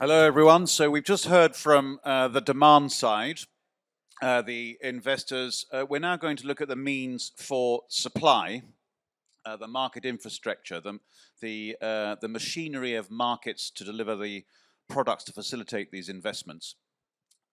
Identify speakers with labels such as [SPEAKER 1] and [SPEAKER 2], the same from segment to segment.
[SPEAKER 1] Hello, everyone. So we've just heard from the demand side, the investors. We're now going to look at the means for supply, the market infrastructure, the machinery of markets to deliver the products to facilitate these investments.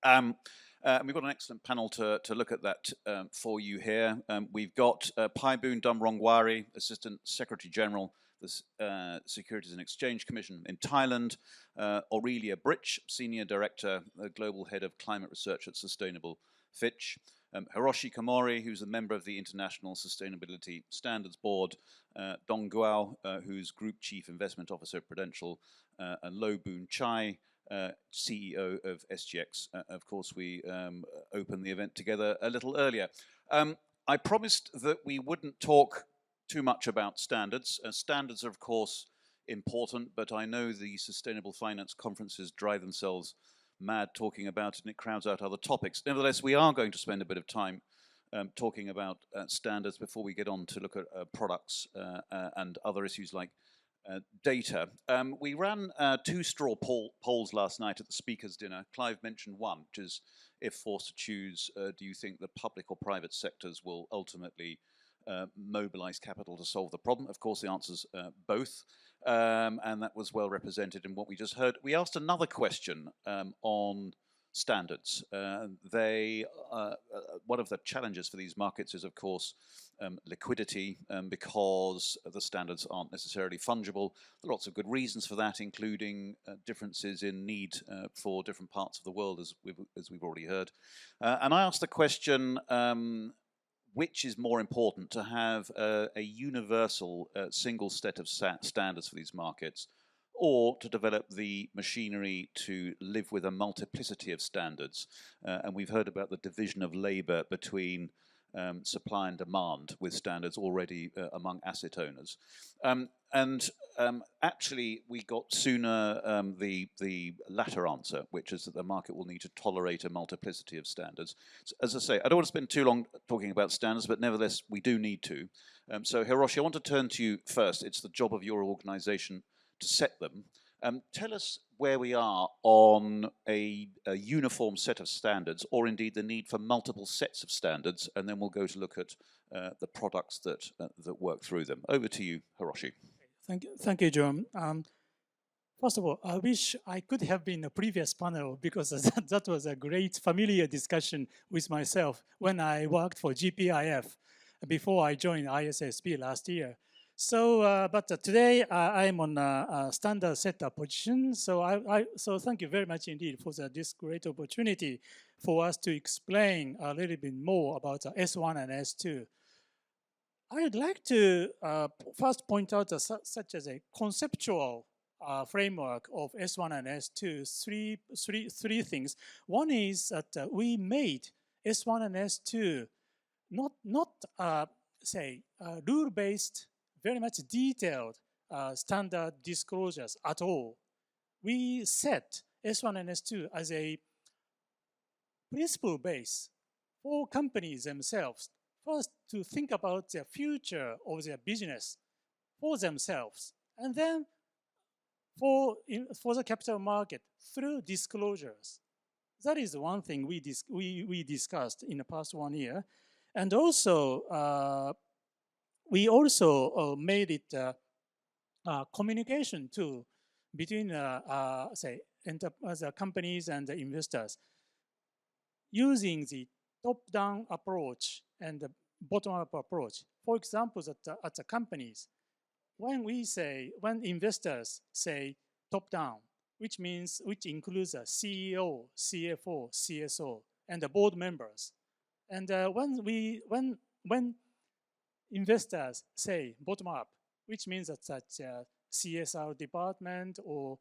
[SPEAKER 1] We've got an excellent panel to look at that for you here. We've got Paiboon Dumrongwaree, Assistant Secretary General, the Securities and Exchange Commission in Thailand, Aurelia Britsch, Senior Director, Global Head of Climate Research at Sustainable Fitch, Hiroshi Komori, who's a member of the International Sustainability Standards Board, Dumrongwaree, who's Group Chief Investment Officer at Prudential, and Boon, Chye, CEO of SGX. Of course, we opened the event together a little earlier. I promised that we wouldn't talk too much about standards. Standards are, of course, important, but I know the sustainable finance conferences drive themselves mad talking about it, and it crowds out other topics. Nevertheless, we are going to spend a bit of time talking about standards before we get on to look at products and other issues like data. We ran 2 straw polls last night at the speakers' dinner. Clive mentioned one, which is, if forced to choose, do you think the public or private sectors will ultimately mobilize capital to solve the problem? Of course, the answer's both, and that was well represented in what we just heard. We asked another question on standards. One of the challenges for these markets is, of course, liquidity, because the standards aren't necessarily fungible. There are lots of good reasons for that, including differences in need for different parts of the world, as we've already heard. And I asked the question, which is more important, to have a universal single set of standards for these markets, or to develop the machinery to live with a multiplicity of standards? And we've heard about the division of labor between supply and demand, with standards already among asset owners. Actually, we got sooner the latter answer, which is that the market will need to tolerate a multiplicity of standards. So, as I say, I don't want to spend too long talking about standards, but nevertheless, we do need to. So, Hiroshi, I want to turn to you first. It's the job of your organization to set them. Tell us where we are on a uniform set of standards, or indeed the need for multiple sets of standards, and then we'll go to look at the products that work through them. Over to you, Hiroshi.
[SPEAKER 2] Thank you, John. First of all, I wish I could have been in the previous panel, because that was a great familiar discussion with myself when I worked for GPIF before I joined ISSB last year. So, but today I'm on a standard setter position. So so thank you very much indeed for this great opportunity for us to explain a little bit more about S1 and S2. I would like to first point out such as a conceptual framework of S1 and S2, three things. One is that we made S1 and S2 not say rule-based, very much detailed standard disclosures at all. We set S1 and S2 as a principle base for companies themselves, first to think about the future of their business for themselves, and then for the capital market through disclosures. That is one thing we discussed in the past 1 year. And also, we also made it a communication tool between, say, the companies and the investors, using the top-down approach and the bottom-up approach. For example, at the companies, when investors say top-down, which includes a CEO, CFO, CSO, and the board members, and when investors say bottom-up, which means that CSR department or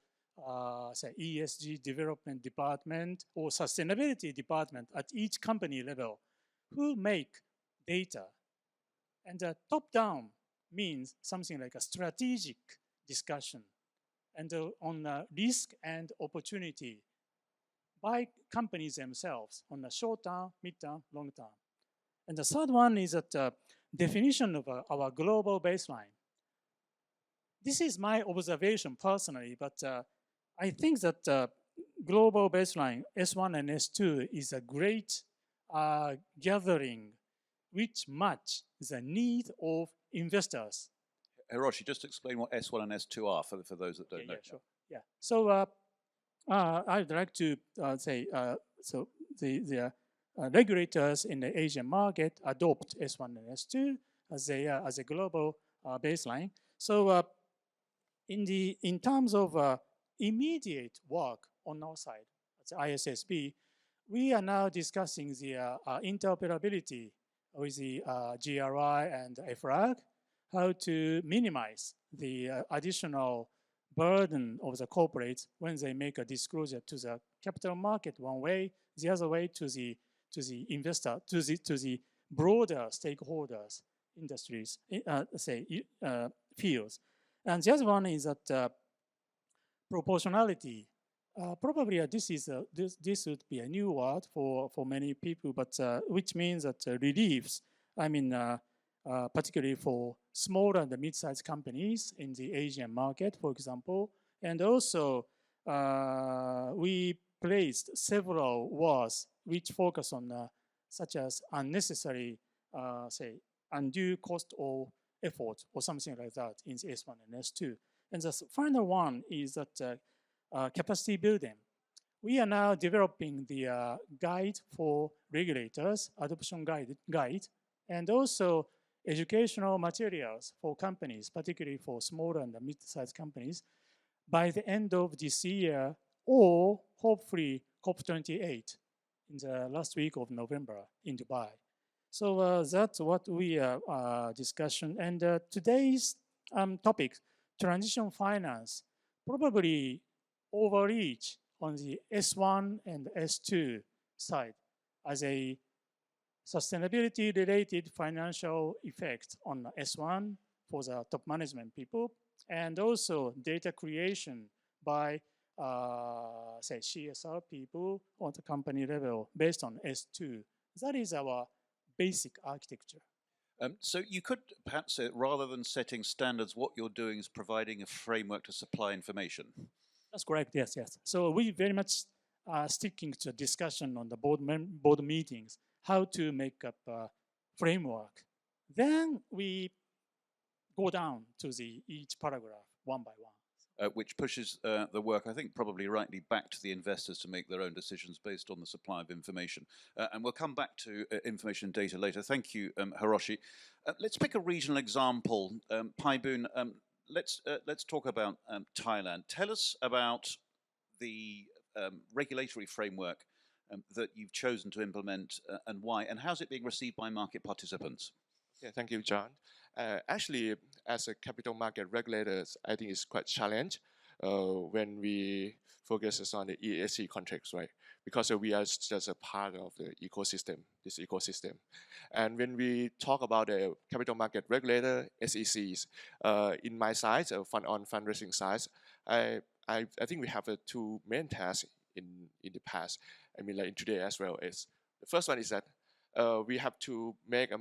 [SPEAKER 2] say ESG development department or sustainability department at each company level, who make data. And top-down means something like a strategic discussion and on risk and opportunity by companies themselves on the short term, mid-term, long term. And the third one is that definition of our global baseline. This is my observation personally, but I think that global baseline S1 and S2 is a great gathering which match the need of investors.
[SPEAKER 1] Hiroshi, just explain what S1 and S2 are for those that don't know.
[SPEAKER 2] Yeah, sure. Yeah. So I'd like to say so the regulators in the Asian market adopt S1 and S2 as a global baseline. So in terms of immediate work on our side, as ISSB, we are now discussing the interoperability with the GRI and FRAG, how to minimize the additional burden of the corporates when they make a disclosure to the capital market one way, the other way to the investor, to the broader stakeholders, industries, fields. And the other one is that proportionality. Probably this would be a new word for many people, but which means that reliefs. I mean, particularly for small and mid-sized companies in the Asian market, for example, and also we placed several words which focus on such as unnecessary, say, undue cost or effort or something like that in the S1 and S2. And the final one is that capacity building. We are now developing the guide for regulators, adoption guide, and also educational materials for companies, particularly for small and mid-sized companies, by the end of this year, or hopefully COP28 in the last week of November in Dubai. So that's what we are discussing. And today's topic, transition finance, probably overreach on the S1 and S2 side as a sustainability-related financial effect on S1 for the top management people, and also data creation by, say, CSR people on the company level based on S2. That is our basic architecture.
[SPEAKER 1] So you could perhaps say, rather than setting standards, what you're doing is providing a framework to supply information.
[SPEAKER 2] That's correct, yes, yes. So we very much sticking to discussion on the board meetings, how to make up a framework. Then we go down to each paragraph one by one.
[SPEAKER 1] Which pushes the work, I think, probably rightly back to the investors to make their own decisions based on the supply of information. And we'll come back to information and data later. Thank you, Hiroshi. Let's pick a regional example. Paiboon, let's talk about Thailand. Tell us about the regulatory framework that you've chosen to implement and why, and how's it being received by market participants?
[SPEAKER 3] Yeah, thank you, John. Actually, as a capital market regulators, I think it's quite challenge when we focus on the ESG context, right? Because we are just a part of the ecosystem, this ecosystem. And when we talk about the capital market regulator, SECs, in my side, fundraising side, I think we have two main tasks in the past. I mean, like in today as well. Is the first one is that we have to make a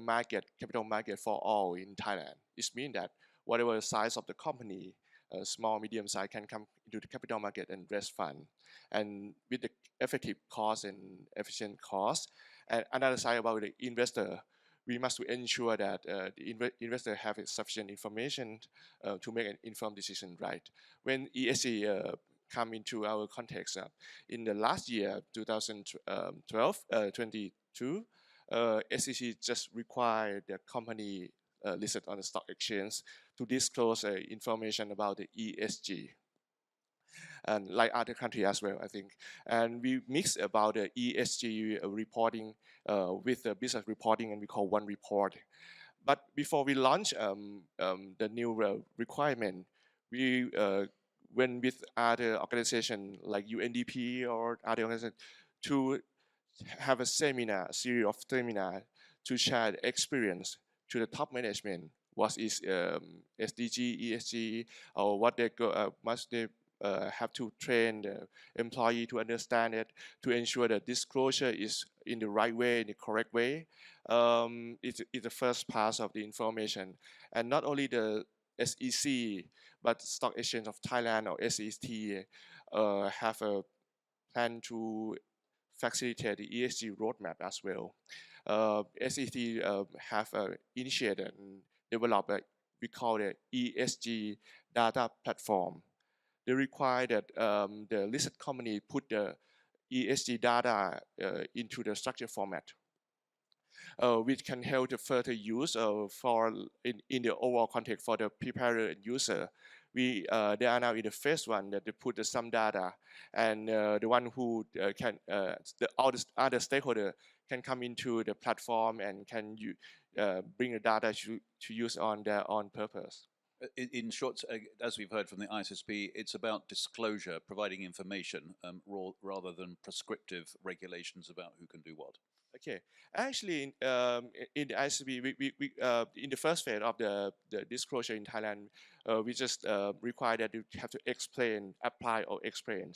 [SPEAKER 3] capital market for all in Thailand. This means that whatever the size of the company, small, medium size, can come into the capital market and raise fund, and with the effective cost and efficient cost. And another side about the investor, we must ensure that the investor have sufficient information to make an informed decision, right? When ESG come into our context, in the last year, 2022, SEC just required the company listed on the stock exchange to disclose information about the ESG. And like other countries as well, I think. And we mix about the ESG reporting with the business reporting, and we call one report. But before we launch the new requirement, we went with other organizations like UNDP or other organizations to have a series of seminars to share the experience to the top management. What is SDG, ESG, or what they must they have to train the employee to understand it, to ensure that disclosure is in the right way, in the correct way. It's the first part of the information. And not only the SEC, but Stock Exchange of Thailand or SET have a plan to facilitate the ESG roadmap as well. SEC have initiated and developed we call it ESG data platform. They require that the listed company put the ESG data into the structured format, which can help the further use for in the overall context for the preparer and user. They are now in the phase one that they put some data, and the one who can all the other stakeholder can come into the platform and can bring the data to use on their own purpose.
[SPEAKER 1] In short, as we've heard from the ISSB, it's about disclosure, providing information rather than prescriptive regulations about who can do what.
[SPEAKER 3] Okay, actually, in the ISSB, we in the first phase of the disclosure in Thailand, we just require that you have to explain, apply, or explain.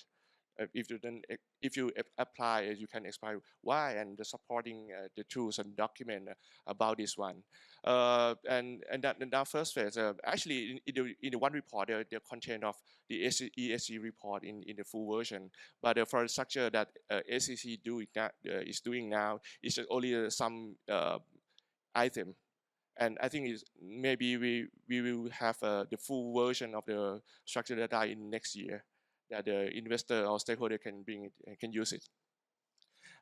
[SPEAKER 3] If you apply, you can explain why and the supporting the tools and document about this one. And that first phase, actually in the one report, the content of the ESG report in the full version. But for the structure that SEC is doing now, is only some item. And I think maybe we will have the full version of the structured data in next year, that the investor or stakeholder can bring it and can use it.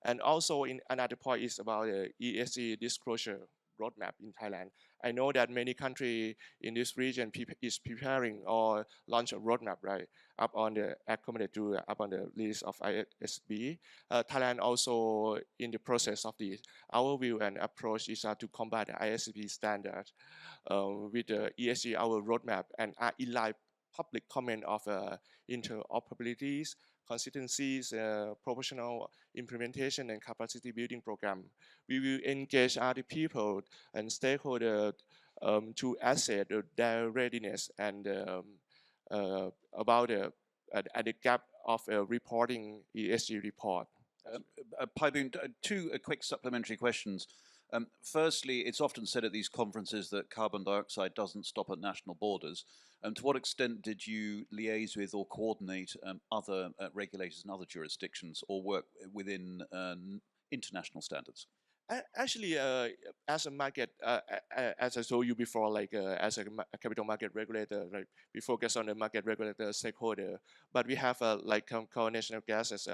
[SPEAKER 3] And also, in another point is about the ESG disclosure roadmap in Thailand. I know that many countries in this region is preparing or launch a roadmap, right, up on the accommodated to up on the list of ISB. Thailand also in the process of this. Our view and approach is to combine the ISB standard with the ESG, our roadmap, and in line public comment of interoperabilities, consistencies, proportional implementation, and capacity building program. We will engage other people and stakeholders to assess their readiness and about the gap of reporting ESG report.
[SPEAKER 1] Paiboon, two quick supplementary questions. Firstly, it's often said at these conferences that carbon dioxide doesn't stop at national borders. To what extent did you liaise with or coordinate other regulators in other jurisdictions or work within international standards?
[SPEAKER 3] Actually, as a market, as I told you before, like as a capital market regulator, right, we focus on the market regulator stakeholder, but we have like co-national gases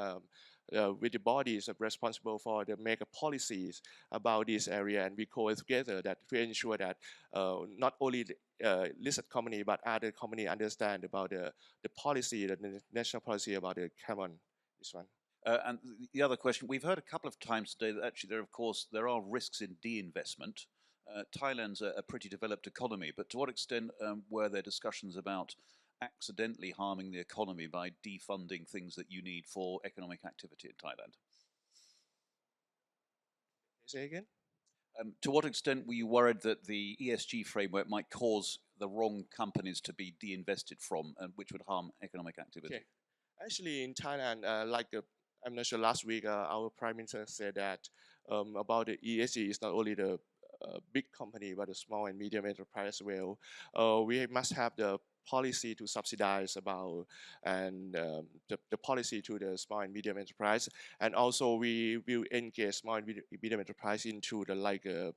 [SPEAKER 3] with the bodies responsible for the make policies about this area, and we co together that to ensure that not only the listed company but other company understand about the policy, the national policy about the carbon. This one.
[SPEAKER 1] And the other question, we've heard a couple of times today that actually there are risks in de-investment. Thailand's a pretty developed economy, but to what extent were there discussions about accidentally harming the economy by defunding things that you need for economic activity in Thailand?
[SPEAKER 3] Say again?
[SPEAKER 1] To what extent were you worried that the ESG framework might cause the wrong companies to be de-invested from, which would harm economic activity?
[SPEAKER 3] Okay. Actually, in Thailand, I'm not sure, last week our Prime Minister said that about the ESG is not only the big company but the small and medium enterprise as well. We must have the policy to subsidize about and the policy to the small and medium enterprise, and also we will engage small and medium enterprise into the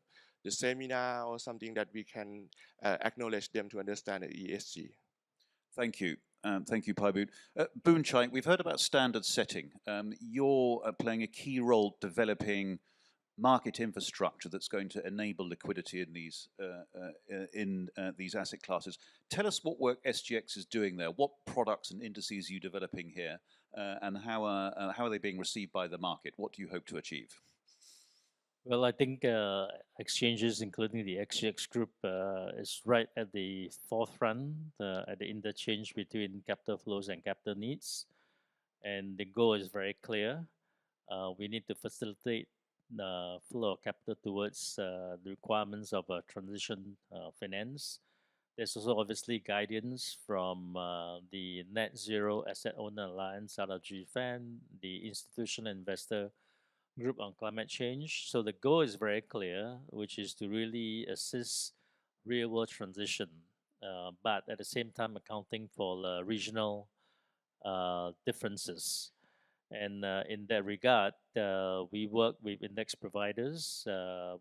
[SPEAKER 3] seminar or something that we can acknowledge them to understand the ESG.
[SPEAKER 1] Thank you. Thank you, Paiboon. Boon, Chye, we've heard about standard setting. You're playing a key role developing market infrastructure that's going to enable liquidity in these asset classes. Tell us what work SGX is doing there. What products and indices are you developing here, and how are they being received by the market? What do you hope to achieve?
[SPEAKER 4] Well, I think exchanges, including the XGX group, is right at the forefront at the interchange between capital flows and capital needs. And the goal is very clear. We need to facilitate the flow of capital towards the requirements of transition finance. There's also obviously guidance from the Net Zero Asset Owner Alliance out of GFAN, the Institutional Investor Group on Climate Change. So the goal is very clear, which is to really assist real world transition, but at the same time accounting for regional differences. And in that regard, we work with index providers,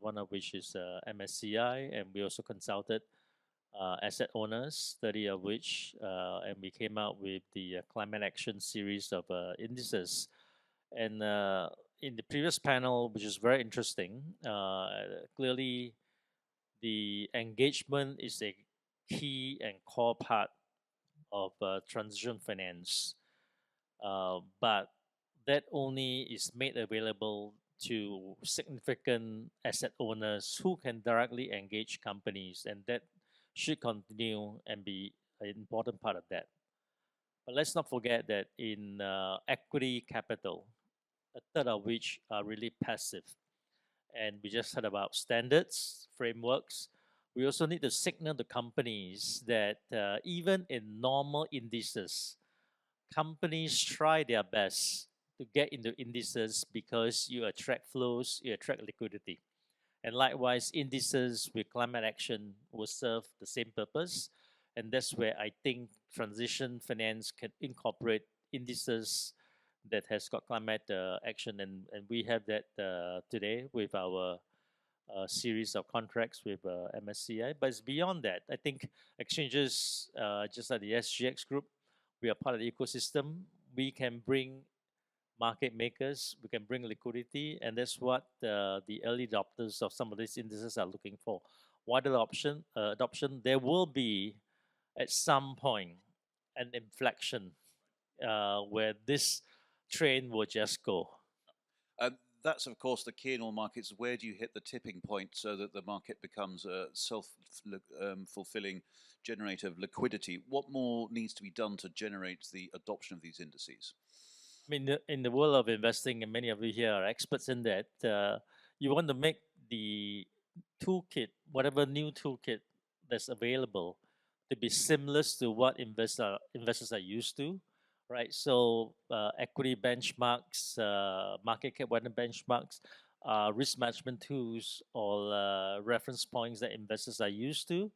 [SPEAKER 4] one of which is MSCI, and we also consulted asset owners, 30 of which, and we came out with the climate action series of indices. And in the previous panel, which is very interesting, clearly the engagement is a key and core part of transition finance. But that only is made available to significant asset owners who can directly engage companies, and that should continue and be an important part of that. But let's not forget that in equity capital, a third of which are really passive. And we just heard about standards, frameworks. We also need to signal to companies that even in normal indices, companies try their best to get into indices because you attract flows, you attract liquidity. And likewise, indices with climate action will serve the same purpose. And that's where I think transition finance can incorporate indices that has got climate action. And we have that today with our series of contracts with MSCI. But it's beyond that. I think exchanges, just like the SGX group, we are part of the ecosystem. We can bring market makers, we can bring liquidity, and that's what the early adopters of some of these indices are looking for. Wider adoption, there will be at some point an inflection where this train will just go.
[SPEAKER 1] That's, of course, the key in all markets. Where do you hit the tipping point so that the market becomes a self-fulfilling generator of liquidity? What more needs to be done to generate the adoption of these indices?
[SPEAKER 4] I mean, in the world of investing, and many of you here are experts in that, you want to make the toolkit, whatever new toolkit that's available, to be seamless to what investors are used to, right? So equity benchmarks, market cap weighted benchmarks, risk management tools, or reference points that investors are used to.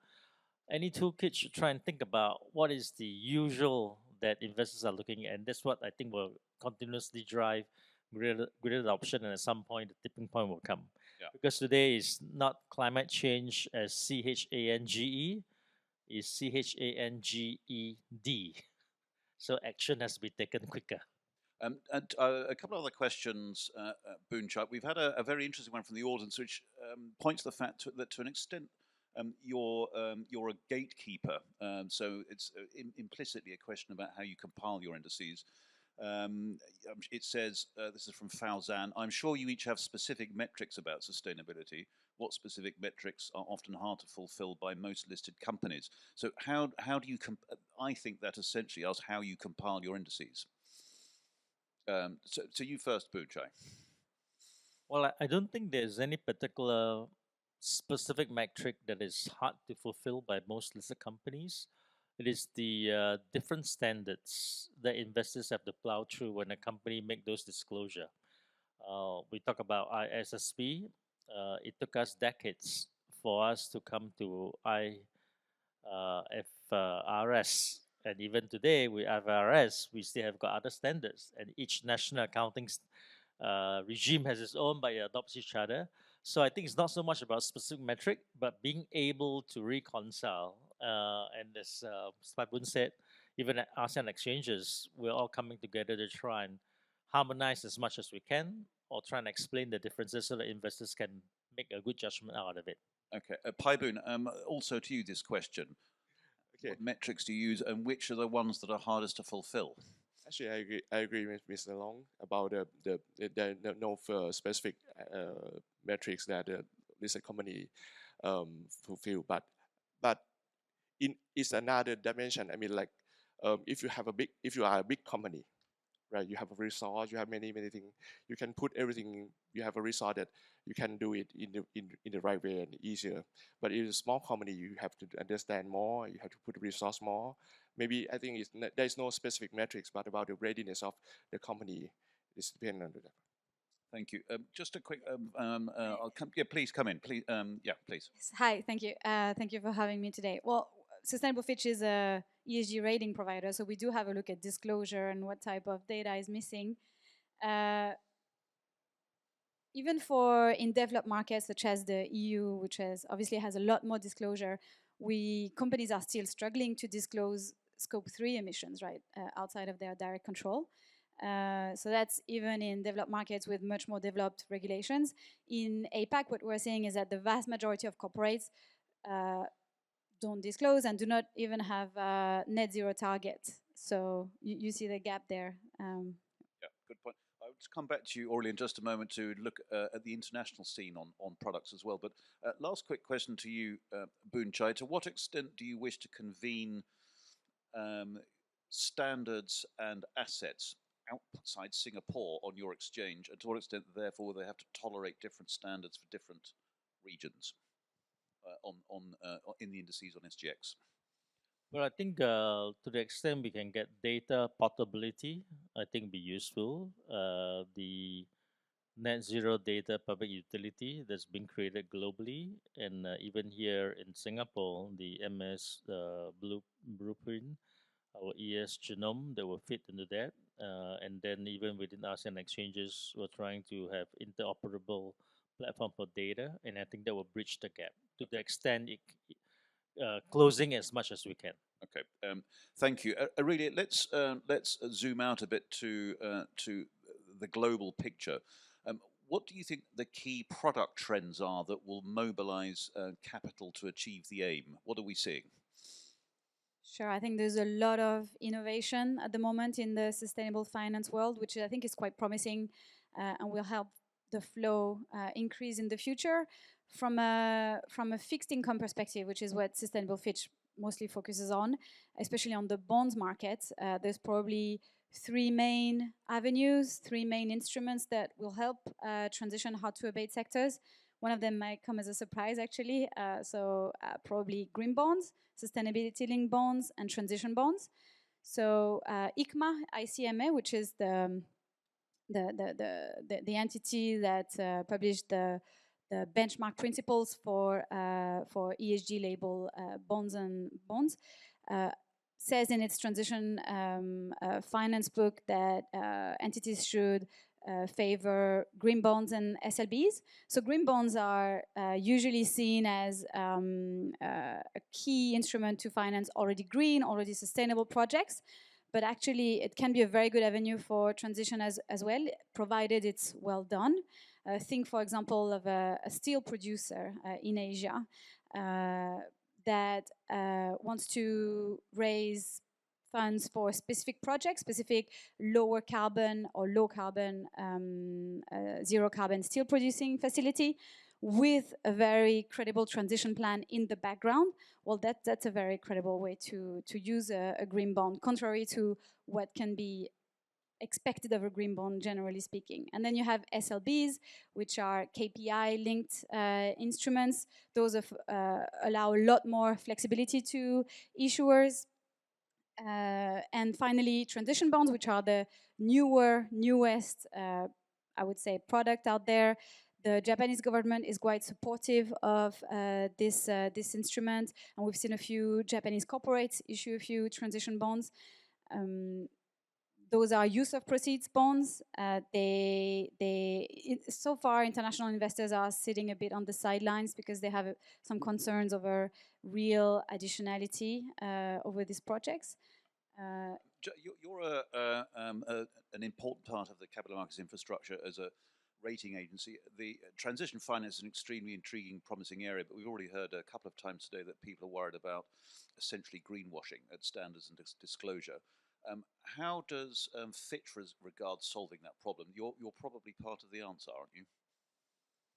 [SPEAKER 4] Any toolkit should try and think about what is the usual that investors are looking at, and that's what I think will continuously drive greater adoption, and at some point the tipping point will come.
[SPEAKER 1] Yeah.
[SPEAKER 4] Because today is not climate change as CHANGE, is CHANGED. So action has to be taken quicker.
[SPEAKER 1] And a couple of other questions, Boon, Chye. We've had a very interesting one from the audience, which points to the fact that to an extent you're a gatekeeper. So it's implicitly a question about how you compile your indices. It says, this is from Fauzan, I'm sure you each have specific metrics about sustainability. What specific metrics are often hard to fulfill by most listed companies? So how do you, I think that essentially asks how you compile your indices. So you first, Boon, Chye.
[SPEAKER 4] Well, I don't think there's any particular specific metric that is hard to fulfill by most listed companies. It is the different standards that investors have to plow through when a company make those disclosure. We talk about ISSB. It took us decades for us to come to IFRS. And even today with IFRS, we still have got other standards. And each national accounting regime has its own, but it adopts each other. So I think it's not so much about specific metric, but being able to reconcile. And as Paiboon said, even at ASEAN exchanges, we're all coming together to try and harmonize as much as we can, or try and explain the differences so that investors can make a good judgment out of it.
[SPEAKER 1] Okay, Paiboon, also to you this question. Okay. What metrics do you use, and which are the ones that are hardest to fulfill?
[SPEAKER 3] Actually, I agree with Mr. Long about the no specific metrics that the listed company fulfill, but it's another dimension. I mean, like if you are a big company, right? You have a resource, you have many things. You can put everything. You have a resource that you can do it in the right way and easier. But in a small company, you have to understand more. You have to put resource more. Maybe I think there's no specific metrics, but about the readiness of the company is dependent on that.
[SPEAKER 1] Thank you. Just a quick, yeah, please come in. Please, yeah, please.
[SPEAKER 5] Hi, thank you. Thank you for having me today. Well, Sustainable Fitch is a ESG rating provider, so we do have a look at disclosure and what type of data is missing. Even for in developed markets such as the EU, which obviously has a lot more disclosure, companies are still struggling to disclose scope 3 emissions, right, outside of their direct control. So that's even in developed markets with much more developed regulations. In APAC, what we're seeing is that the vast majority of corporates don't disclose and do not even have net zero targets. So you see the gap there.
[SPEAKER 1] Yeah, good point. I would come back to you, Aurelia, in just a moment to look at the international scene on products as well. But last quick question to you, Boon, Chye. To what extent do you wish to convene standards and assets outside Singapore on your exchange, and to what extent, therefore, they have to tolerate different standards for different regions in the indices on SGX?
[SPEAKER 4] Well, I think to the extent we can get data portability, I think be useful. The net zero data public utility that's been created globally, and even here in Singapore, the MS blueprint, our ES genome that will fit into that. And then even within ASEAN exchanges, we're trying to have interoperable platform for data, and I think that will bridge the gap to the extent closing as much as we can.
[SPEAKER 1] Okay, thank you. Aurelia, let's zoom out a bit to the global picture. What do you think the key product trends are that will mobilize capital to achieve the aim? What are we seeing?
[SPEAKER 5] Sure, I think there's a lot of innovation at the moment in the sustainable finance world, which I think is quite promising and will help the flow increase in the future. From a fixed income perspective, which is what Sustainable Fitch mostly focuses on, especially on the bonds market, there's probably three main avenues, three main instruments that will help transition hard-to-abate sectors. One of them might come as a surprise, actually. Probably green bonds, sustainability-linked bonds, and transition bonds. So ICMA, which is the entity that published the benchmark principles for ESG label bonds, says in its transition finance book that entities should favor green bonds and SLBs. So green bonds are usually seen as a key instrument to finance already green, already sustainable projects. But actually, it can be a very good avenue for transition as well, provided it's well done. Think, for example, of a steel producer in Asia that wants to raise funds for specific projects, specific lower carbon or low carbon, zero carbon steel producing facility with a very credible transition plan in the background. Well, that's a very credible way to use a green bond, contrary to what can be expected of a green bond, generally speaking. And then you have SLBs, which are KPI-linked instruments. Those allow a lot more flexibility to issuers. And finally, transition bonds, which are the newest, I would say, product out there. The Japanese government is quite supportive of this instrument, and we've seen a few Japanese corporates issue a few transition bonds. Those are use of proceeds bonds. So far, international investors are sitting a bit on the sidelines because they have some concerns over real additionality over these projects.
[SPEAKER 1] You're an important part of the capital markets infrastructure as a rating agency. The transition finance is an extremely intriguing, promising area, but we've already heard a couple of times today that people are worried about essentially greenwashing at standards and disclosure. How does Fitch regard solving that problem? You're probably part of the answer, aren't you?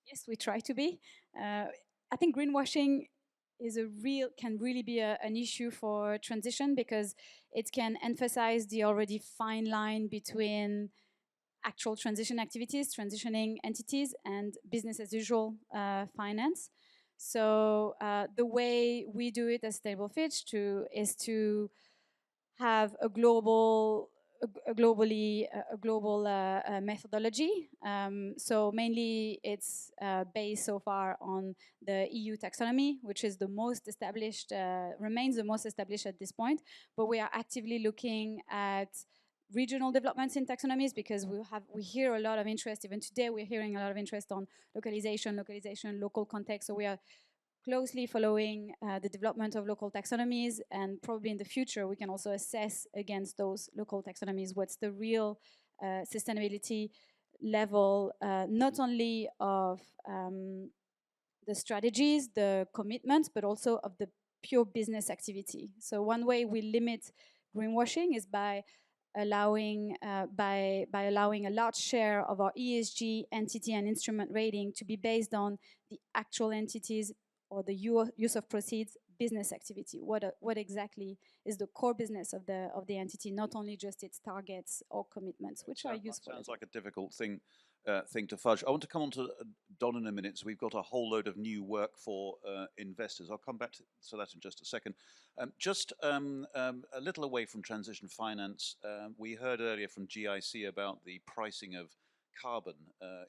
[SPEAKER 5] Yes, we try to be. I think greenwashing can really be an issue for transition because it can emphasize the already fine line between actual transition activities, transitioning entities, and business as usual finance. So the way we do it as Stable Fitch is to have a global methodology. So mainly it's based so far on the EU taxonomy, which is the most established, remains the most established at this point. But we are actively looking at regional developments in taxonomies, because we hear a lot of interest. Even today, we're hearing a lot of interest on localization, local context. So we are closely following the development of local taxonomies, and probably in the future we can also assess against those local taxonomies what's the real sustainability level, not only of the strategies, the commitments, but also of the pure business activity. So one way we limit greenwashing is by allowing a large share of our ESG entity and instrument rating to be based on the actual entities or the use of proceeds business activity. What exactly is the core business of the entity, not only just its targets or commitments, which are useful.
[SPEAKER 1] Sounds like a difficult thing to fudge. I want to come on to Don in a minute. So we've got a whole load of new work for investors. I'll come back to that in just a second. Just a little away from transition finance, we heard earlier from GIC about the pricing of carbon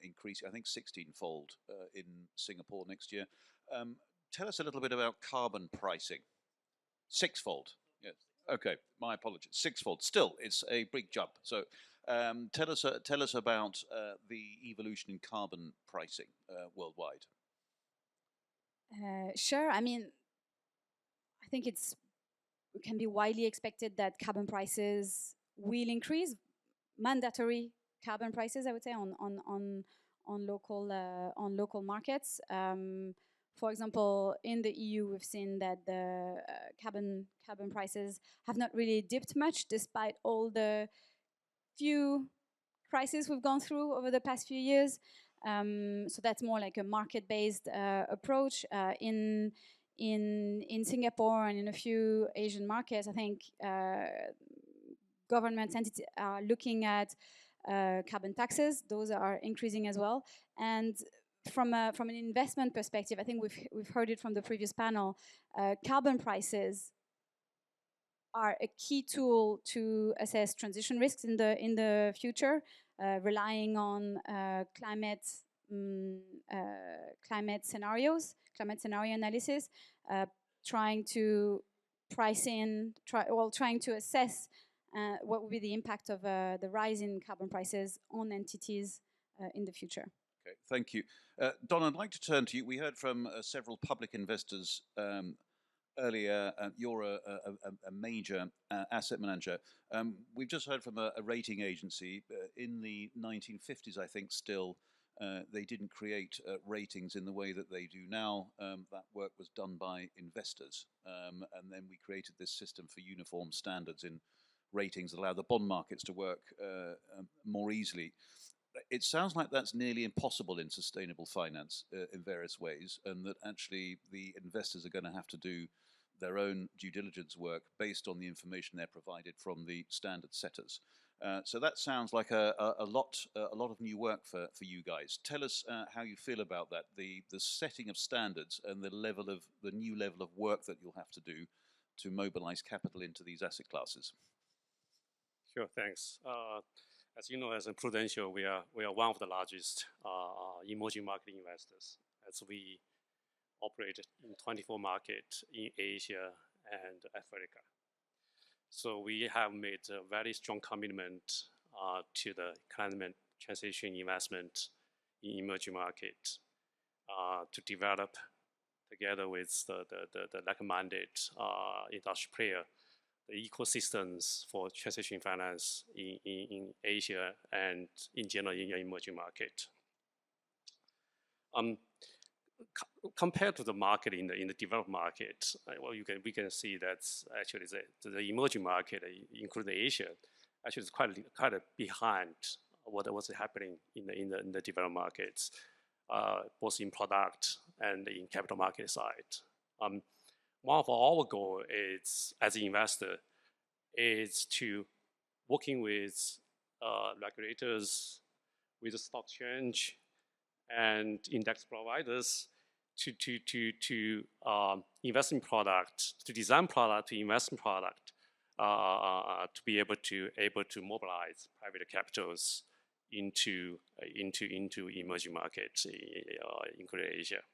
[SPEAKER 1] increasing, I think 16-fold in Singapore next year. Tell us a little bit about carbon pricing. 6-fold. Yes. Okay, my apologies. 6-fold. Still, it's a big jump. So tell us about the evolution in carbon pricing worldwide.
[SPEAKER 5] Sure. I mean, I think it can be widely expected that carbon prices will increase. Mandatory carbon prices, I would say, on local markets. For example, in the EU, we've seen that the carbon prices have not really dipped much, despite all the few crises we've gone through over the past few years. So that's more like a market-based approach. In Singapore and in a few Asian markets, I think government entities are looking at carbon taxes. Those are increasing as well. And from an investment perspective, I think we've heard it from the previous panel, carbon prices are a key tool to assess transition risks in the future, relying on climate scenario analysis, trying to trying to assess what would be the impact of the rise in carbon prices on entities in the future.
[SPEAKER 1] Okay, thank you. Don, I'd like to turn to you. We heard from several public investors earlier. You're a major asset manager. We've just heard from a rating agency. In the 1950s, I think, still, they didn't create ratings in the way that they do now. That work was done by investors. And then we created this system for uniform standards in ratings that allow the bond markets to work more easily. It sounds like that's nearly impossible in sustainable finance in various ways, and that actually the investors are going to have to do their own due diligence work based on the information they're provided from the standard setters. So that sounds like a lot of new work for you guys. Tell us how you feel about that, the setting of standards and the new level of work that you'll have to do to mobilize capital into these asset classes.
[SPEAKER 6] Sure, thanks. As you know, as a Prudential, we are one of the largest emerging market investors, as we operate in 24 markets in Asia and Africa. So we have made a very strong commitment to the climate transition investment in emerging markets to develop, together with the recommended industry player, the ecosystems for transition finance in Asia and in general in emerging market. Compared to the market in the developed market, well, we can see that actually the emerging market, including Asia, actually is quite behind what's happening in the developed markets, both in product and in capital market side. One of our goal is, as an investor, is to working with regulators, with the stock exchange and index providers to invest in product, to design product, to invest in product, to be able to mobilize private capitals into emerging markets, including Asia.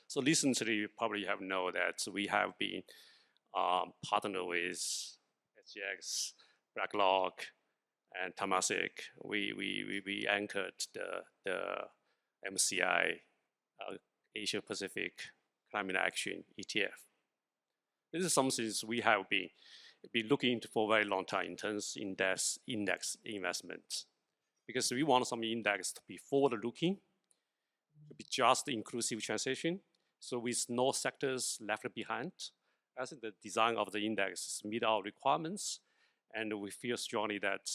[SPEAKER 6] So recently, you probably have known that we have been partnered with SGX, BlackRock, and Temasek, we anchored the MCI Asia Pacific Climate Action ETF. This is something we have been looking into for a very long time in terms of index investment, because we want some index to be forward-looking, to be just inclusive transition, so with no sectors left behind. I think the design of the index meet our requirements, and we feel strongly that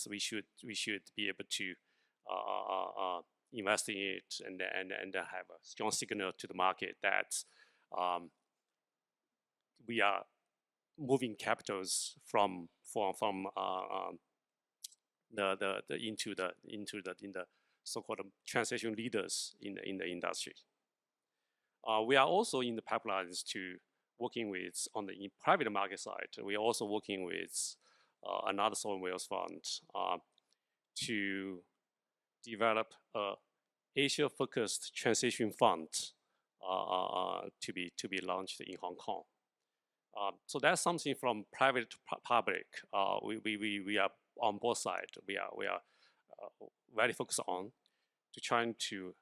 [SPEAKER 6] we should be able to invest in it and have a strong signal to the market that we are moving capitals from into the so-called transition leaders in the industry. We are also in the pipelines to working with on the private market side. We are also working with another sovereign wealth fund to develop a Asia-focused transition fund to be launched in Hong Kong. So that's something from private to public. We are on both sides. We are very focused on to trying to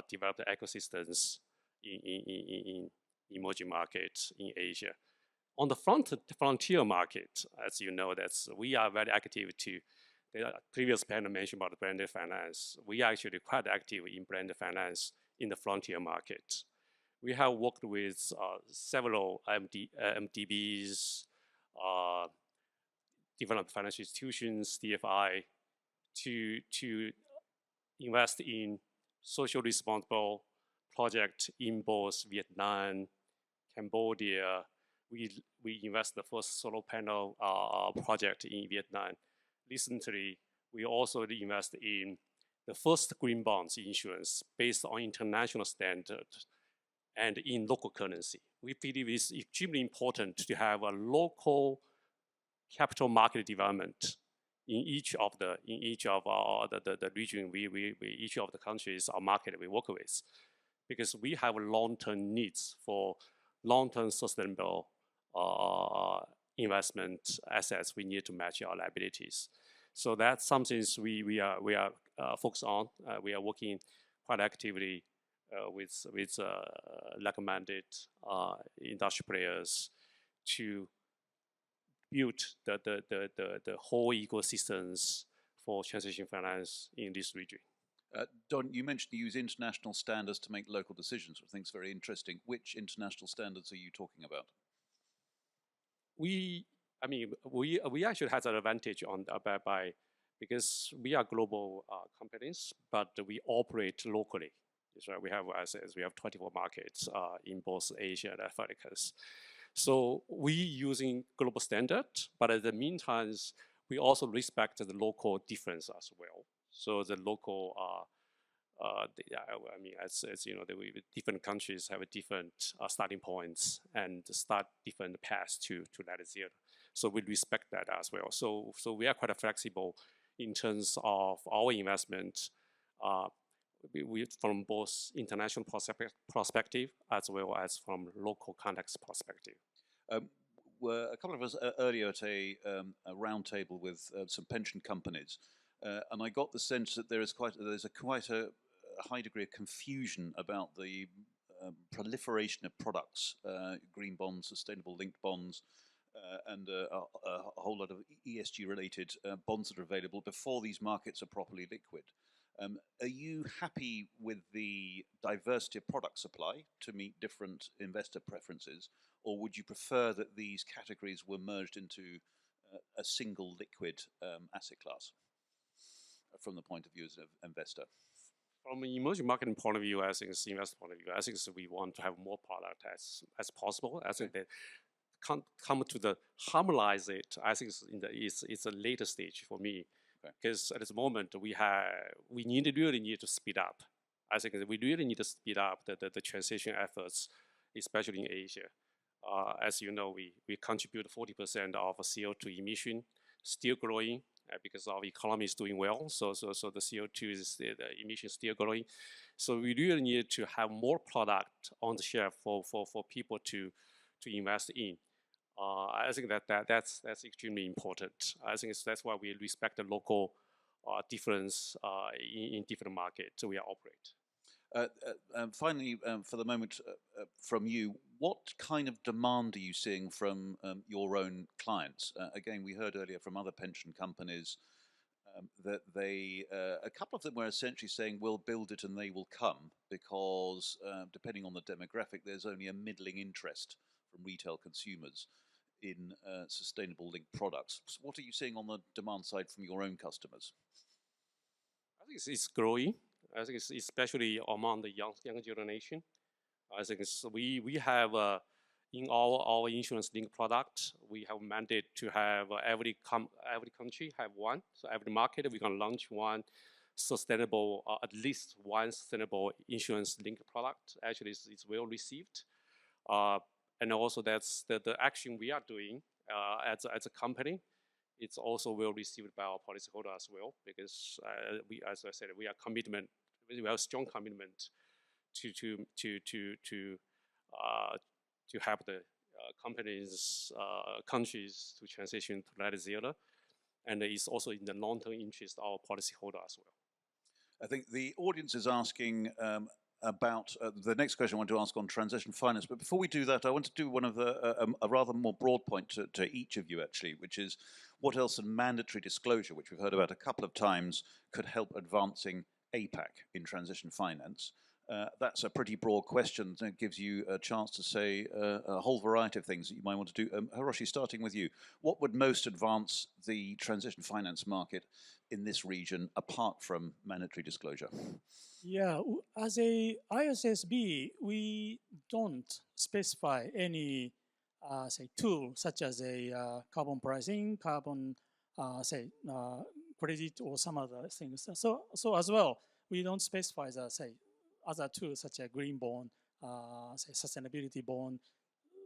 [SPEAKER 6] develop the ecosystems in emerging markets in Asia. On the frontier market, as you know, we are very active to. The previous panel mentioned about branded finance. We are actually quite active in branded finance in the frontier market. We have worked with several MDBs, developed financial institutions, DFI, to invest in social responsible projects in both Vietnam, Cambodia. We invest the first solar panel project in Vietnam. Recently, we also invest in the first green bonds issuance based on international standards and in local currency. We believe it's extremely important to have a local capital market development in each of the region each of the countries or market we work with, because we have long-term needs for long-term sustainable investment assets. We need to match our liabilities. So that's something we are focused on. We are working quite actively with recommended industry players to build the whole ecosystems for transition finance in this region.
[SPEAKER 1] Don, you mentioned you use international standards to make local decisions, which I think is very interesting. Which international standards are you talking about?
[SPEAKER 6] We actually have an advantage on because we are global companies, but we operate locally. That's right. We have 24 markets in both Asia and Africas. So we using global standard, but at the meantime, we also respect the local difference as well. So the local, as you know, different countries have different starting points and start different paths to net zero. So we respect that as well. So we are quite flexible in terms of our investment. We from both international perspective as well as from local context perspective.
[SPEAKER 1] Were a couple of us earlier at a roundtable with some pension companies, and I got the sense that there's quite a high degree of confusion about the proliferation of products, green bonds, sustainable linked bonds, and a whole lot of ESG-related bonds that are available before these markets are properly liquid. Are you happy with the diversity of product supply to meet different investor preferences, or would you prefer that these categories were merged into a single liquid asset class from the point of view as an investor?
[SPEAKER 6] From an emerging market point of view, I think it's investor point of view, I think we want to have more product as possible. I think that come to the harmonize it. I think it's a later stage for me, because at this moment we really need to speed up. I think that we really need to speed up the transition efforts, especially in Asia. As you know, we contribute 40% of CO2 emission, still growing because our economy is doing well. So the CO2 the emission still growing. So we really need to have more product on the shelf for people to invest in. I think that's extremely important. I think that's why we respect the local difference in different markets we operate.
[SPEAKER 1] Finally, for the moment, from you, what kind of demand are you seeing from your own clients? Again, we heard earlier from other pension companies that a couple of them were essentially saying, we'll build it and they will come, because depending on the demographic, there's only a middling interest from retail consumers in sustainable linked products. So what are you seeing on the demand side from your own customers?
[SPEAKER 6] I think it's growing. I think it's especially among the younger generation. I think we have in our insurance linked product, we have mandate to have every country have one. So every market we can launch one sustainable, at least one sustainable insurance linked product. Actually, it's well received. And also that's the action we are doing as a company. It's also well received by our policyholder as well, because as I said, we have a strong commitment to help the countries to transition to net zero, and it's also in the long-term interest of our policyholder as well.
[SPEAKER 1] I think the audience is asking about the next question I want to ask on transition finance. But before we do that, I want to do one of a rather more broad point to each of you, actually, which is what else in mandatory disclosure, which we've heard about a couple of times, could help advancing APAC in transition finance. That's a pretty broad question. It gives you a chance to say a whole variety of things that you might want to do. Hiroshi, starting with you, what would most advance the transition finance market in this region apart from mandatory disclosure?
[SPEAKER 2] Yeah, as a ISSB, we don't specify any say tool such as a carbon pricing, carbon credit, or some other things. So as well, we don't specify say other tools such as green bond, say sustainability bond,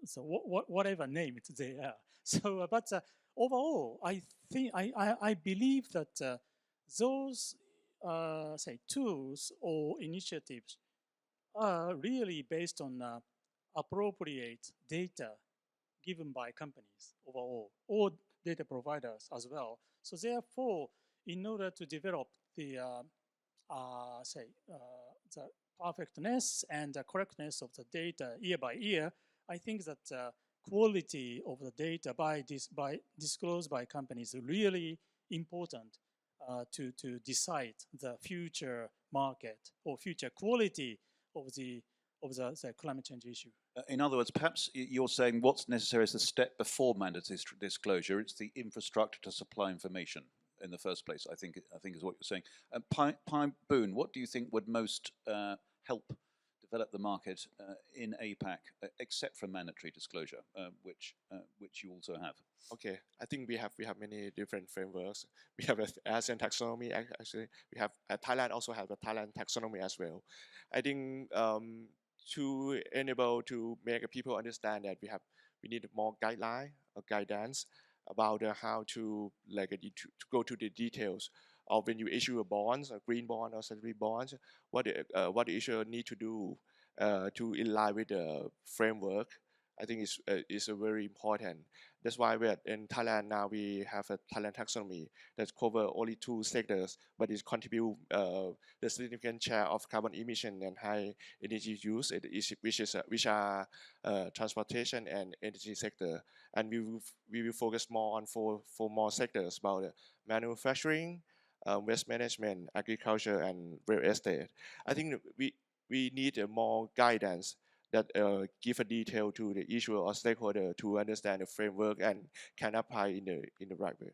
[SPEAKER 2] so whatever name it's there. So, but overall, I think I believe that those say tools or initiatives are really based on appropriate data given by companies overall, or data providers as well. So therefore, in order to develop the the perfectness and the correctness of the data year by year, I think that quality of the data disclosed by companies is really important to decide the future market or future quality of the climate change issue.
[SPEAKER 1] In other words, perhaps you're saying what's necessary is the step before mandatory disclosure. It's the infrastructure to supply information in the first place, I think is what you're saying. Paiboon, what do you think would most help develop the market in APAC, except for mandatory disclosure, which you also have?
[SPEAKER 3] Okay, I think we have many different frameworks. We have an ASEAN taxonomy. Actually, we have Thailand also have a Thailand taxonomy as well. I think to enable to make people understand that we need more guideline or guidance about how to go to the details of when you issue a bonds, a green bond or sustainability bonds, what the issuer need to do to in line with the framework. I think is a very important. That's why we're in Thailand now. We have a Thailand taxonomy that covers only 2 sectors, but it contribute the significant share of carbon emission and high energy use, which are transportation and energy sector. And we will focus more on four more sectors about manufacturing, waste management, agriculture, and real estate. I think we need more guidance that give a detail to the issuer or stakeholder to understand the framework and can apply in the right way.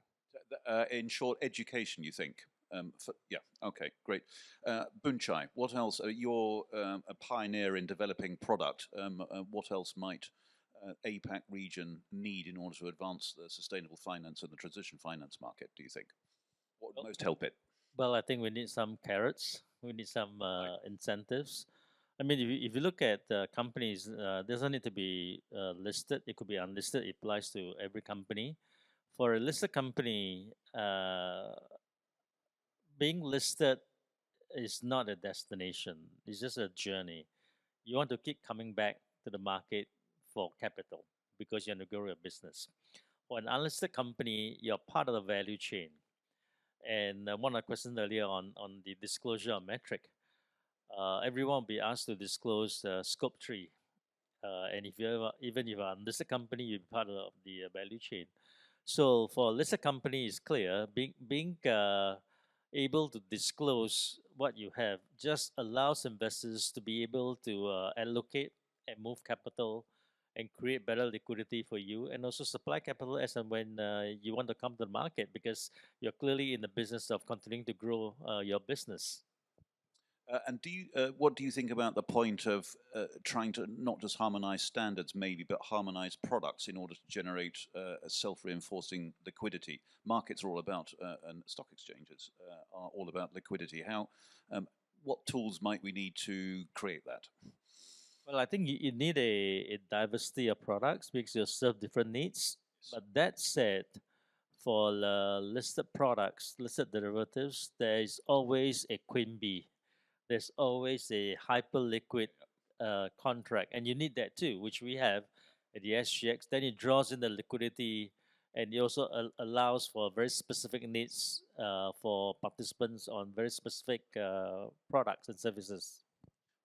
[SPEAKER 1] In short, education, you think? Yeah, okay, great. Boon, what else? You're a pioneer in developing product. What else might APAC region need in order to advance the sustainable finance and the transition finance market, do you think? What would most help it?
[SPEAKER 4] Well, I think we need some carrots. We need some incentives. I mean, if you look at companies, doesn't need to be listed. It could be unlisted. It applies to every company. For a listed company, being listed is not a destination. It's just a journey. You want to keep coming back to the market for capital. because you want to grow your business. For an unlisted company, you're part of the value chain. And one of the questions earlier on the disclosure of metric, everyone will be asked to disclose scope 3. And if you're even if you're a listed company, you'll be part of the value chain. So for a listed company, it's clear being able to disclose what you have just allows investors to be able to allocate and move capital and create better liquidity for you, and also supply capital as and when you want to come to the market, because you're clearly in the business of continuing to grow your business.
[SPEAKER 1] And what do you think about the point of trying to not just harmonize standards maybe, but harmonize products in order to generate a self-reinforcing liquidity? Markets are all about, and stock exchanges are all about liquidity. What tools might we need to create that?
[SPEAKER 4] Well, I think you need a diversity of products because you serve different needs. But that said, for listed products, listed derivatives, there is always a queen bee. There's always a hyper-liquid contract, and you need that too, which we have at the SGX. Then it draws in the liquidity, and it also allows for very specific needs for participants on very specific products and services.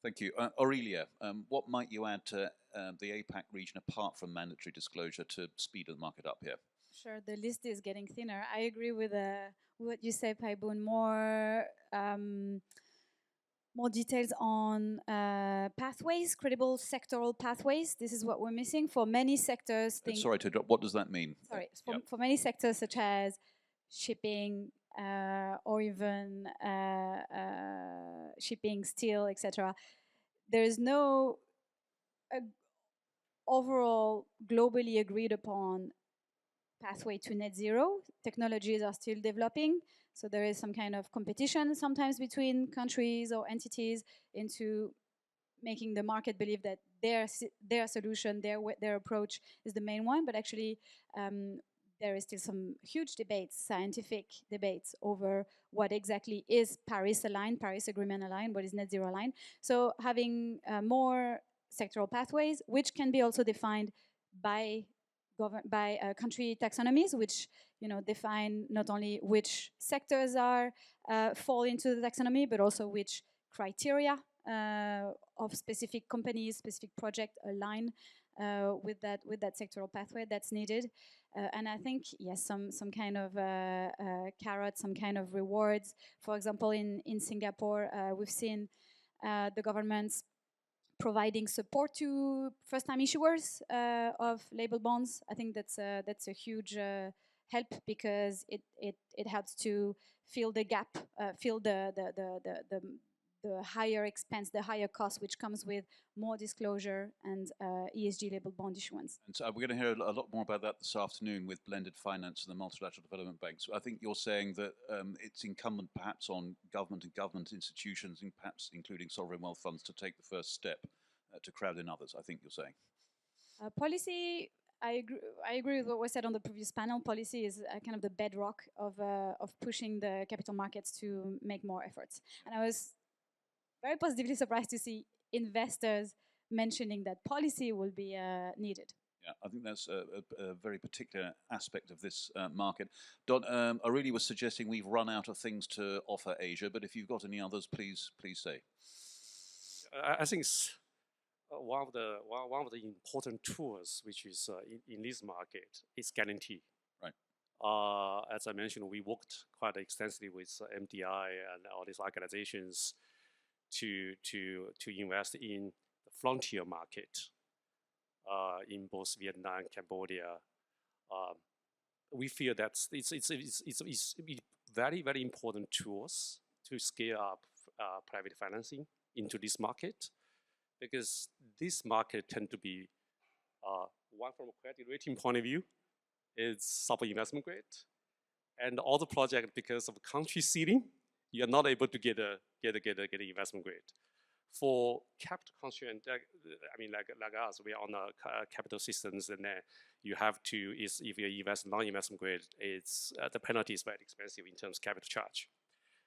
[SPEAKER 1] Thank you. Aurelia, what might you add to the APAC region apart from mandatory disclosure to speed the market up here?
[SPEAKER 5] Sure, the list is getting thinner. I agree with what you said, Paiboon. More details on pathways, credible sectoral pathways. This is what we're missing for many sectors.
[SPEAKER 1] Sorry to interrupt. What does that mean?
[SPEAKER 5] Sorry, for many sectors such as shipping or even shipping, steel, etc. There is no overall globally agreed upon pathway to net zero. Technologies are still developing, so there is some kind of competition sometimes between countries or entities into making the market believe that their solution, their approach is the main one, but actually there is still some huge debates, scientific debates over what exactly is Paris aligned, Paris Agreement aligned, what is net zero aligned. So having more sectoral pathways, which can be also defined by country taxonomies, which define not only which sectors fall into the taxonomy, but also which criteria of specific companies, specific project align with that sectoral pathway that's needed. And I think, yes, some kind of carrot, some kind of rewards. For example, in Singapore, we've seen the governments providing support to first-time issuers of label bonds. I think that's a huge help, because it helps to fill the gap, fill the higher expense, the higher cost, which comes with more disclosure and ESG labeled bond issuance.
[SPEAKER 1] And so we're going to hear a lot more about that this afternoon with blended finance and the multilateral development banks. I think you're saying that it's incumbent perhaps on government and government institutions, and perhaps including sovereign wealth funds, to take the first step to crowd in others, I think you're saying.
[SPEAKER 5] Policy, I agree with what was said on the previous panel. Policy is kind of the bedrock of pushing the capital markets to make more efforts. And I was very positively surprised to see investors mentioning that policy will be needed.
[SPEAKER 1] Yeah, I think that's a very particular aspect of this market. Don, Aurelia was suggesting we've run out of things to offer Asia, but if you've got any others, please say.
[SPEAKER 6] I think it's one of the important tools which is in this market is guarantee.
[SPEAKER 1] Right.
[SPEAKER 6] As I mentioned, we worked quite extensively with MDI and all these organizations to invest in the frontier market in both Vietnam and Cambodia. We feel that it's very, very important tools to scale up private financing into this market, because this market tend to be, one from a credit rating point of view, is sub-investment grade. And all the projects, because of country ceiling, you're not able to get an investment grade. For capital constraint, I mean, like us, we are on capital systems, and then you have to, if you invest non-investment grade, it's the penalty is very expensive in terms of capital charge.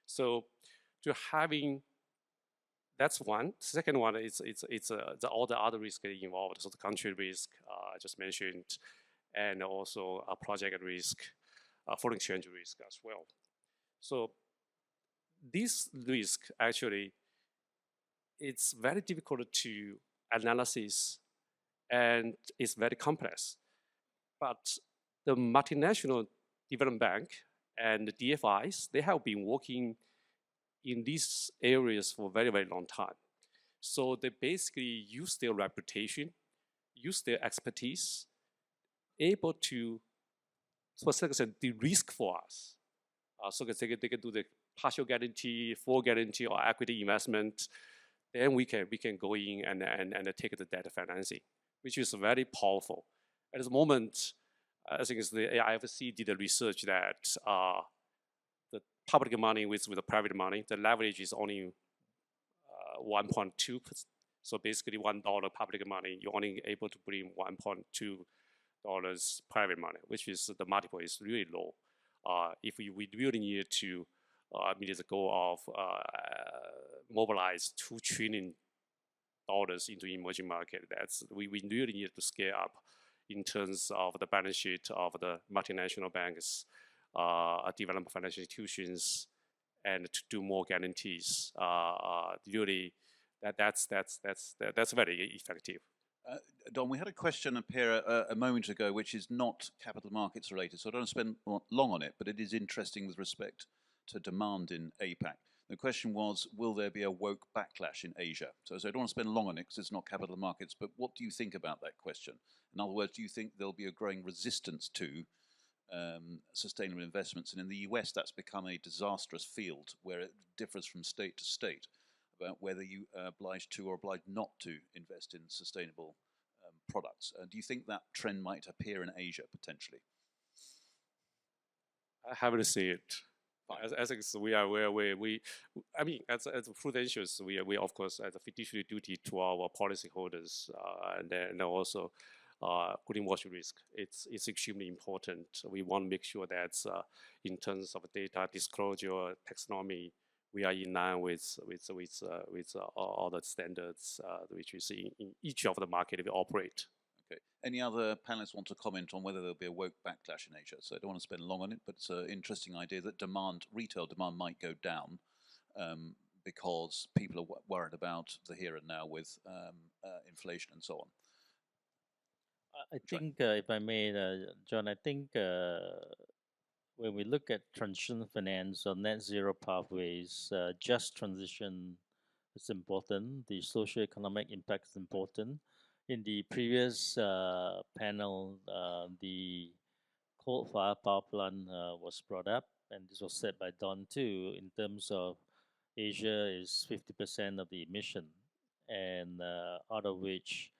[SPEAKER 6] So to having that's one. Second one is all the other risks involved. So the country risk I just mentioned, and also a project risk, foreign exchange risk as well. So this risk actually, it's very difficult to analysis, and it's very complex. But the multinational development bank and the DFIs, they have been working in these areas for a very, very long time. So they basically use their reputation, use their expertise, able to, to a certain extent, de-risk for us. So they can do the partial guarantee, full guarantee, or equity investment. Then we can go in and take the debt financing, which is very powerful. At the moment, I think it's the IFC did a research that the public money with the private money, the leverage is only 1.2. So basically $1 public money, you're only able to bring $1.2 private money, which is the multiple is really low. If we really need to meet the goal of mobilize $2 trillion into emerging market, we really need to scale up in terms of the balance sheet of the multinational banks, development financial institutions, and to do more guarantees. Really, that's very effective.
[SPEAKER 1] Don, we had a question appear a moment ago, which is not capital markets related, so I don't want to spend long on it, but it is interesting with respect to demand in APAC. The question was, will there be a woke backlash in Asia? So I don't want to spend long on it because it's not capital markets, but what do you think about that question? In other words, do you think there'll be a growing resistance to sustainable investments? And in the US, that's become a disastrous field where it differs from state to state about whether you are obliged to or obliged not to invest in sustainable products. Do you think that trend might appear in Asia potentially?
[SPEAKER 6] I haven't seen it. As we are aware, I mean, as Prudentials, we of course, as a fiduciary duty to our policyholders, and then also greenwashing risk. It's extremely important. We want to make sure that in terms of data disclosure, taxonomy, we are in line with all the standards which we see in each of the market we operate.
[SPEAKER 1] Okay. Any other panelists want to comment on whether there'll be a woke backlash in Asia? So I don't want to spend long on it, but it's an interesting idea that retail demand might go down because people are worried about the here and now with inflation and so on.
[SPEAKER 4] I think, if I may, John, I think when we look at transition finance or net zero pathways, just transition is important. The socio-economic impact is important. In the previous panel, the coal-fired power plant was brought up, and this was said by Don too, in terms of Asia is 50% of the emission, and out of which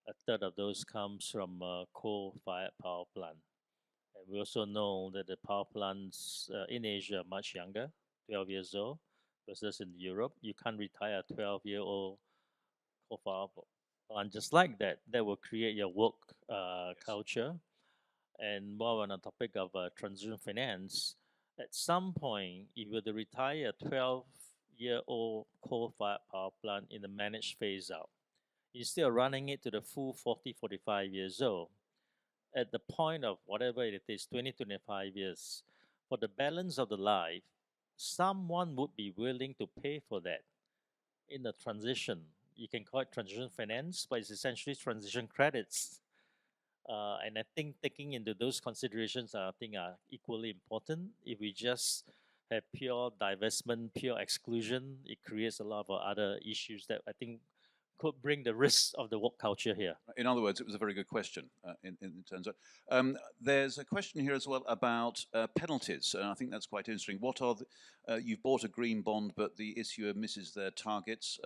[SPEAKER 4] a third of those comes from coal-fired power plant. And we also know that the power plants in Asia are much younger, 12 years old, versus in Europe. You can't retire a 12-year-old coal-fired plant just like that. That will create your work culture. And while we're on the topic of transition finance, at some point, if you were to retire a 12-year-old coal-fired power plant in the managed phase out, instead of running it to the full 40, 45 years old, at the point of whatever it is, 20, 25 years, for the balance of the life, someone would be willing to pay for that in the transition. You can call it transition finance, but it's essentially transition credits. And I think taking into those considerations, I think are equally important. If we just have pure divestment, pure exclusion, it creates a lot of other issues that I think could bring the risks of the work culture here.
[SPEAKER 1] In other words, it was a very good question in terms of. There's a question here as well about penalties, and I think that's quite interesting. What are you've bought a green bond, but the issuer misses their targets.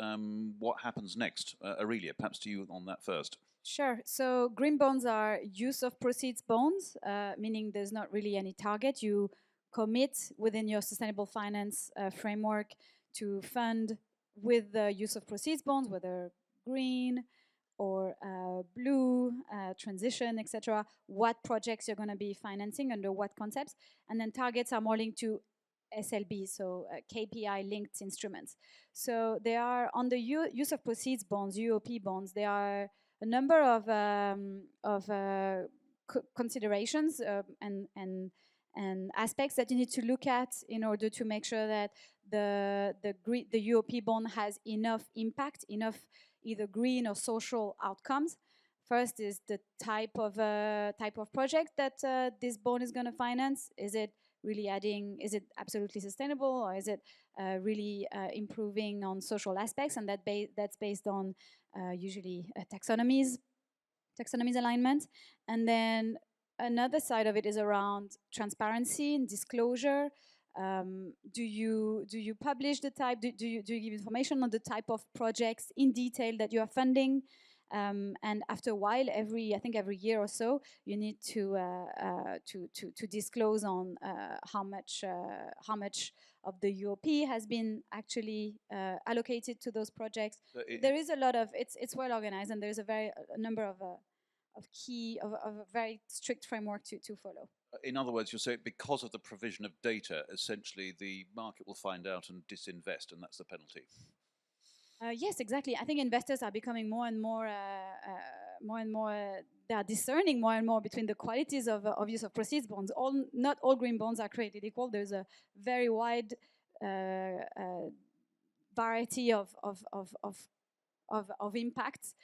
[SPEAKER 1] What happens next? Aurelia, perhaps to you on that first.
[SPEAKER 5] Sure. So green bonds are use of proceeds bonds, meaning there's not really any target. You commit within your sustainable finance framework to fund with the use of proceeds bonds, whether green or blue, transition, etc., what projects you're going to be financing under what concepts. And then targets are more linked to SLB, so KPI-linked instruments. So there are, on the use of proceeds bonds, UOP bonds, there are a number of considerations and aspects that you need to look at in order to make sure that the UOP bond has enough impact, enough either green or social outcomes. First is the type of project that this bond is going to finance. Is it really adding? Is it absolutely sustainable, or is it really improving on social aspects? And that's based on usually taxonomies alignment. And then another side of it is around transparency and disclosure. Do you publish the type? Do you give information on the type of projects in detail that you are funding? And after a while, I think every year or so, you need to disclose on how much of the UOP has been actually allocated to those projects. There is a lot of it's well organized, and there is a number of a very strict framework to follow.
[SPEAKER 1] In other words, you're saying because of the provision of data, essentially the market will find out and disinvest, and that's the penalty.
[SPEAKER 5] Yes, exactly. I think investors are becoming more and more, they are discerning more and more between the qualities of use of proceeds bonds. Not all green bonds are created equal. There's a very wide variety of impacts.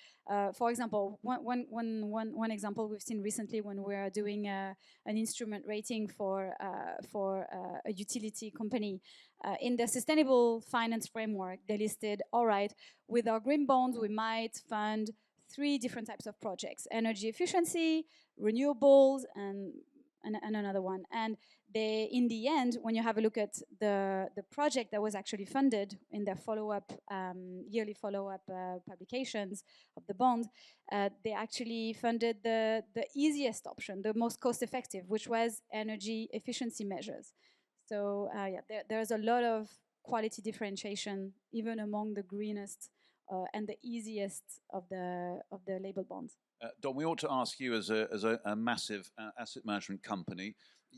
[SPEAKER 5] For example, one example we've seen recently when we're doing an instrument rating for a utility company. In the sustainable finance framework, they listed, all right, with our green bonds, we might fund 3 different types of projects: energy efficiency, renewables, and another one. And they, in the end, when you have a look at the project that was actually funded in their follow-up, yearly follow-up publications of the bond, they actually funded the easiest option, the most cost-effective, which was energy efficiency measures. So yeah, there's a lot of quality differentiation, even among the greenest and the easiest of the label bonds.
[SPEAKER 1] Don, we ought to ask you, as a massive asset management company,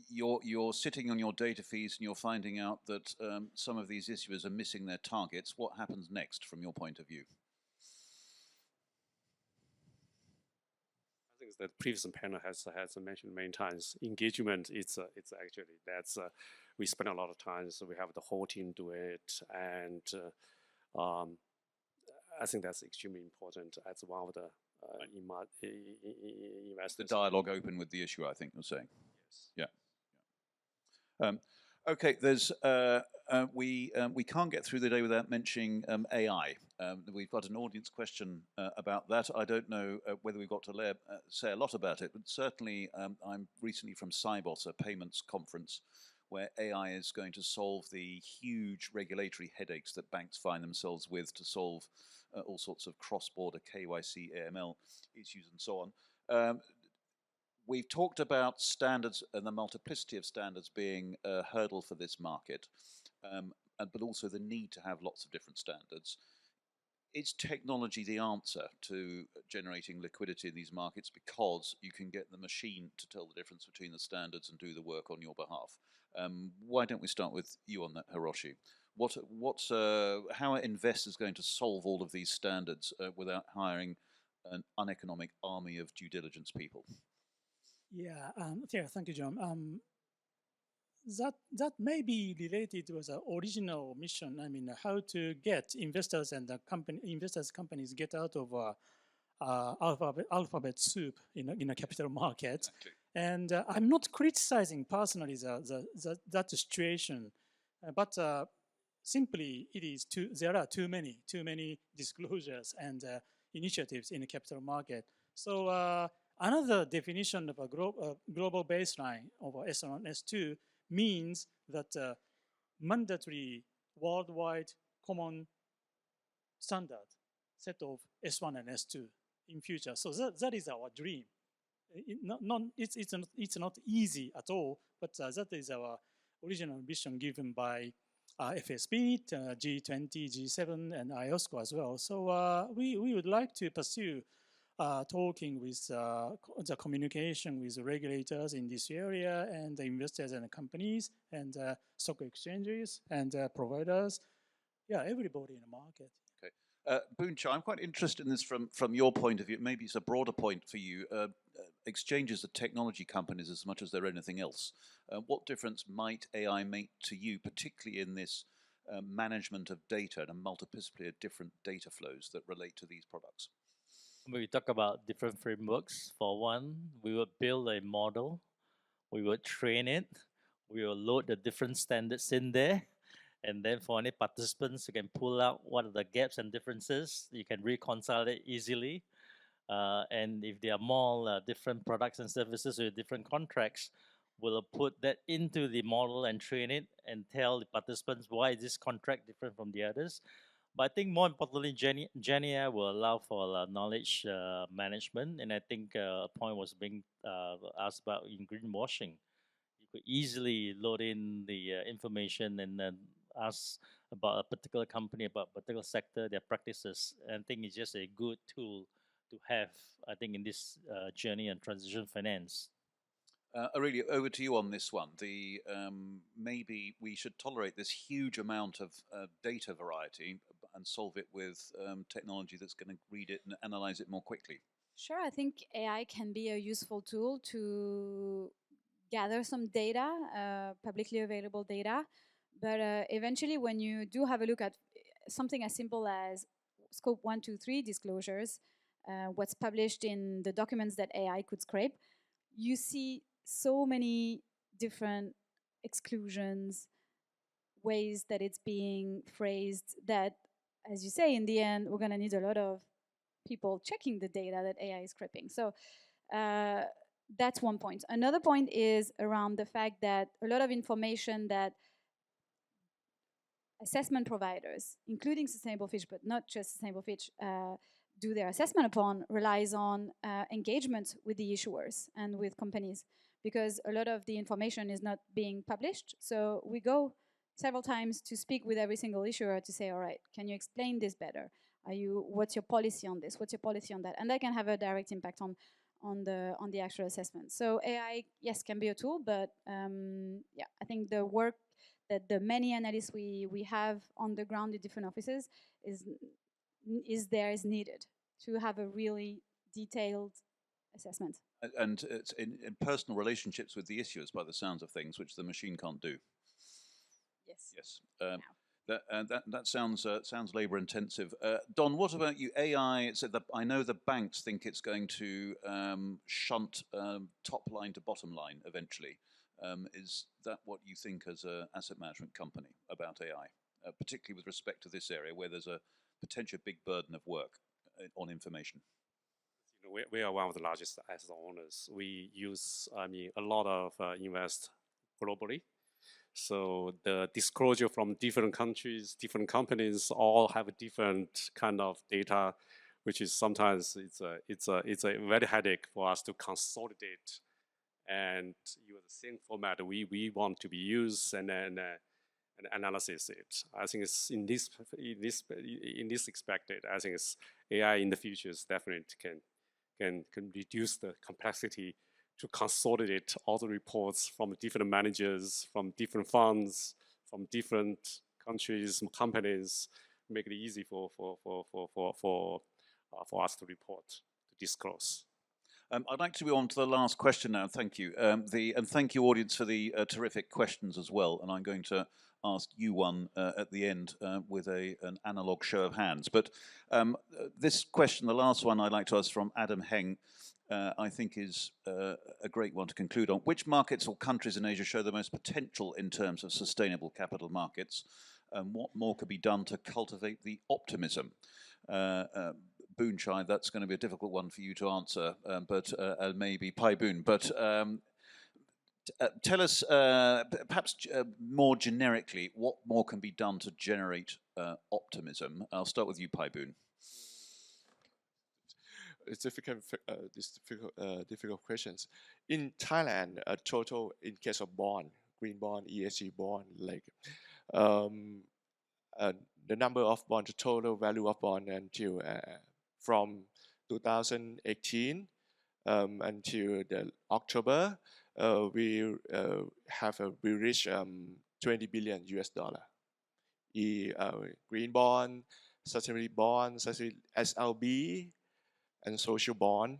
[SPEAKER 1] you're sitting on your data feeds and you're finding out that some of these issuers are missing their targets. What happens next from your point of view?
[SPEAKER 6] I think that previous panel has mentioned many times. Engagement, it's actually that's we spend a lot of time, so we have the whole team do it, and I think that's extremely important as one of the investors.
[SPEAKER 1] The dialogue open with the issuer, I think you're saying.
[SPEAKER 6] Yes.
[SPEAKER 1] Yeah. Okay, there's we can't get through the day without mentioning AI. We've got an audience question about that. I don't know whether we've got to say a lot about it, but certainly I'm recently from Cybos, a payments conference, where AI is going to solve the huge regulatory headaches that banks find themselves with to solve all sorts of cross-border KYC, AML issues and so on. We've talked about standards and the multiplicity of standards being a hurdle for this market, but also the need to have lots of different standards. Is technology the answer to generating liquidity in these markets, because you can get the machine to tell the difference between the standards and do the work on your behalf? Why don't we start with you on that, Hiroshi? How are investors going to solve all of these standards without hiring an uneconomic army of due diligence people?
[SPEAKER 2] Yeah, thank you, John. That may be related to the original mission. I mean, how to get investors and the companies get out of alphabet soup in a capital market.
[SPEAKER 1] Exactly.
[SPEAKER 2] And I'm not criticizing personally that situation, but simply there are too many disclosures and initiatives in the capital market. So another definition of a global baseline of S1 and S2 means that mandatory worldwide common standard set of S1 and S2 in future. So that is our dream. It's not easy at all, but that is our original vision given by FSB, G20, G7, and IOSCO as well. So we would like to pursue talking with the communication with the regulators in this area and the investors and the companies and stock exchanges and providers. Yeah, everybody in the market.
[SPEAKER 1] Boon, Chye, I'm quite interested in this from your point of view. Maybe it's a broader point for you. Exchanges are technology companies as much as they're anything else. What difference might AI make to you, particularly in this management of data and a multiplicity of different data flows that relate to these products?
[SPEAKER 4] When we talk about different frameworks, for one, we would build a model, we would train it, we will load the different standards in there, and then for any participants, you can pull out what are the gaps and differences. You can reconcile it easily. And if there are more different products and services with different contracts, we'll put that into the model and train it and tell the participants why is this contract different from the others. But I think more importantly, GenAI will allow for knowledge management. And I think a point was being asked about in greenwashing. You could easily load in the information and then ask about a particular company, about a particular sector, their practices. And I think it's just a good tool to have, I think, in this journey and transition finance.
[SPEAKER 1] Aurelia, over to you on this one. Maybe we should tolerate this huge amount of data variety and solve it with technology that's going to read it and analyze it more quickly.
[SPEAKER 5] Sure, I think AI can be a useful tool to gather some data, publicly available data. But eventually, when you do have a look at something as simple as scope 1, 2, 3 disclosures, what's published in the documents that AI could scrape, you see so many different exclusions, ways that it's being phrased that, as you say, in the end, we're going to need a lot of people checking the data that AI is scraping. So that's one point. Another point is around the fact that a lot of information that assessment providers, including Sustainable Fitch, but not just Sustainable Fitch, do their assessment upon relies on engagement with the issuers and with companies, because a lot of the information is not being published. So we go several times to speak with every single issuer to say, all right, can you explain this better? What's your policy on this? What's your policy on that? And that can have a direct impact on the actual assessment. So AI, yes, can be a tool, but yeah, I think the work that the many analysts we have on the ground in different offices is needed to have a really detailed assessment.
[SPEAKER 1] And it's in personal relationships with the issuers, by the sounds of things, which the machine can't do.
[SPEAKER 5] Yes.
[SPEAKER 1] Yes. That sounds labour intensive. Don, what about you? AI. So I know the banks think it's going to shunt top line to bottom line eventually. Is that what you think as an asset management company about AI, particularly with respect to this area where there's a potential big burden of work on information?
[SPEAKER 6] You know, we are one of the largest asset owners. We use, a lot of invest globally. So the disclosure from different countries, different companies, all have a different kind of data, which is sometimes it's a very headache for us to consolidate and use the same format we want to be used and analysis it. I think it's in this expected. I think it's AI in the future is definitely can reduce the complexity to consolidate all the reports from different managers, from different funds, from different countries, companies, make it easy for us to report, to disclose.
[SPEAKER 1] I'd like to go on to the last question now. Thank you. And thank you, audience, for the terrific questions as well. And I'm going to ask you one at the end with an analog show of hands. But this question, the last one I'd like to ask from Adam Heng, I think is a great one to conclude on. Which markets or countries in Asia show the most potential in terms of sustainable capital markets? And what more could be done to cultivate the optimism? Boon, Chye, that's going to be a difficult one for you to answer, but maybe Paiboon. But tell us, perhaps more generically, what more can be done to generate optimism? I'll start with you, Paiboon.
[SPEAKER 3] It's difficult questions. In Thailand, a total, in case of bond, green bond, ESG bond, like the number of bond, the total value of bond until from 2018 until the October, we reached $20 billion US. Green bond, sustainability bond, SLB, and social bond.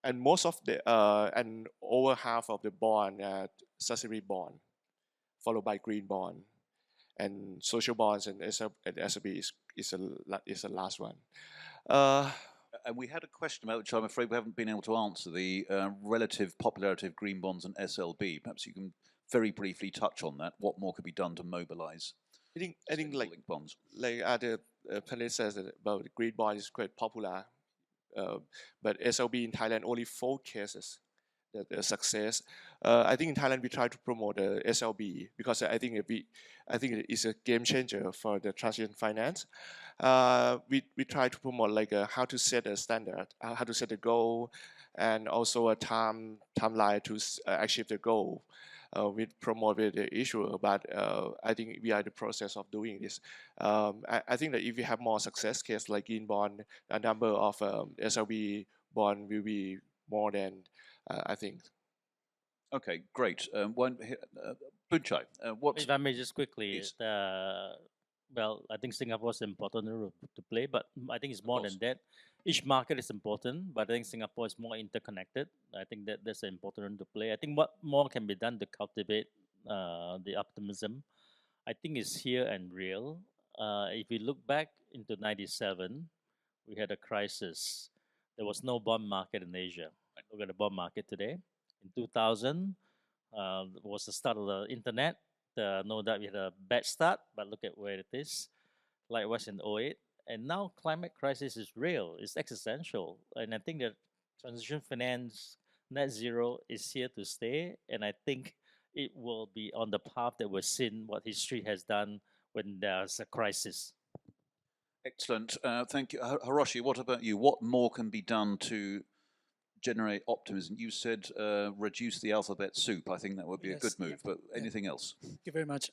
[SPEAKER 3] And most of the and over half of the bond sustainability bond, followed by green bond, and social bonds and SLB is the last one.
[SPEAKER 1] And we had a question about which I'm afraid we haven't been able to answer, the relative popularity of green bonds and SLB. Perhaps you can very briefly touch on that. What more could be done to mobilise?
[SPEAKER 3] I think like
[SPEAKER 1] bonds.
[SPEAKER 3] Like the panelist says about green bond is quite popular, but SLB in Thailand only 4 cases the success. I think in Thailand we try to promote the SLB because I think it is a game changer for the transition finance. We try to promote like how to set a standard, how to set a goal, and also a timeline to achieve the goal. We promote the issue, but I think we are in the process of doing this. I think that if we have more success case like green bond, a number of SLB bond will be more than I think.
[SPEAKER 1] Okay, great. Boon Chye,
[SPEAKER 4] If I may just quickly, well, I think Singapore is an important role to play, but I think it's more than that. Each market is important, but I think Singapore is more interconnected. I think that's an important role to play. I think what more can be done to cultivate the optimism, I think is here and real. If we look back into 97, we had a crisis. There was no bond market in Asia. Look at the bond market today. In 2000, was the start of the internet. No doubt we had a bad start, but look at where it is. Likewise in 08. And now climate crisis is real, it's existential. And I think that transition finance, net zero is here to stay. And I think it will be on the path that we've seen what history has done when there's a crisis.
[SPEAKER 1] Excellent. Thank you. Hiroshi, what about you? What more can be done to generate optimism? You said reduce the alphabet soup. I think that would be a good move, but anything else?
[SPEAKER 2] Thank you very much.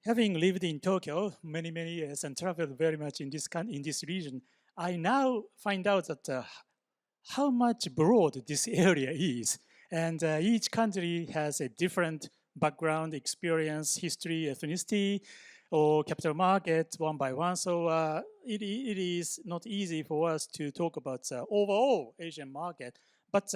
[SPEAKER 2] Having lived in Tokyo many years and traveled very much in this region, I now find out that how much broad this area is, and each country has a different background, experience, history, ethnicity, or capital market one by one. So it is not easy for us to talk about the overall Asian market, but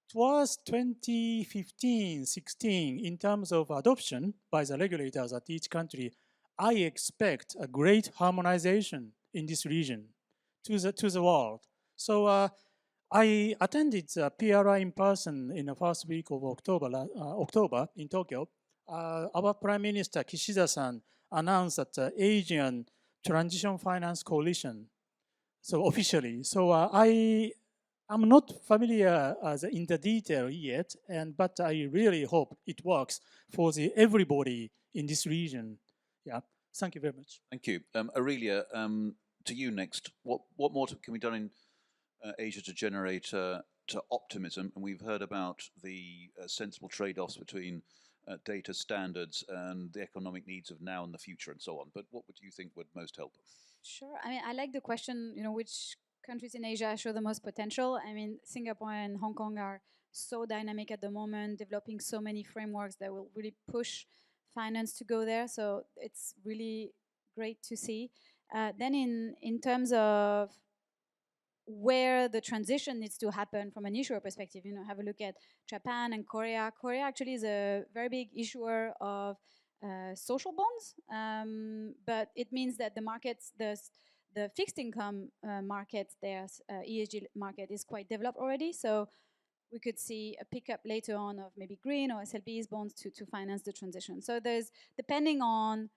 [SPEAKER 2] towards 2015-16, in terms of adoption by the regulators at each country, I expect a great harmonization in this region to the world. So I attended the PRI in person in the first week of October in Tokyo. Our Prime Minister Kishida-san announced that the Asian Transition Finance Coalition, so officially. So I'm not familiar in the detail yet, but I really hope it works for everybody in this region. Yeah, thank you very much.
[SPEAKER 1] Thank you. Aurelia, to you next. What more can be done in Asia to generate to optimism? And we've heard about the sensible trade-offs between data standards and the economic needs of now and the future and so on. But what would you think would most help?
[SPEAKER 5] Sure. I mean, I like the question, which countries in Asia show the most potential. I mean, Singapore and Hong Kong are so dynamic at the moment, developing so many frameworks that will really push finance to go there. So it's really great to see. Then in terms of where the transition needs to happen from an issuer perspective, have a look at Japan and Korea. Korea actually is a very big issuer of social bonds, but it means that the markets, the fixed income market, their ESG market is quite developed already. So we could see a pickup later on of maybe green or SLBs bonds to finance the transition. So there's, depending on,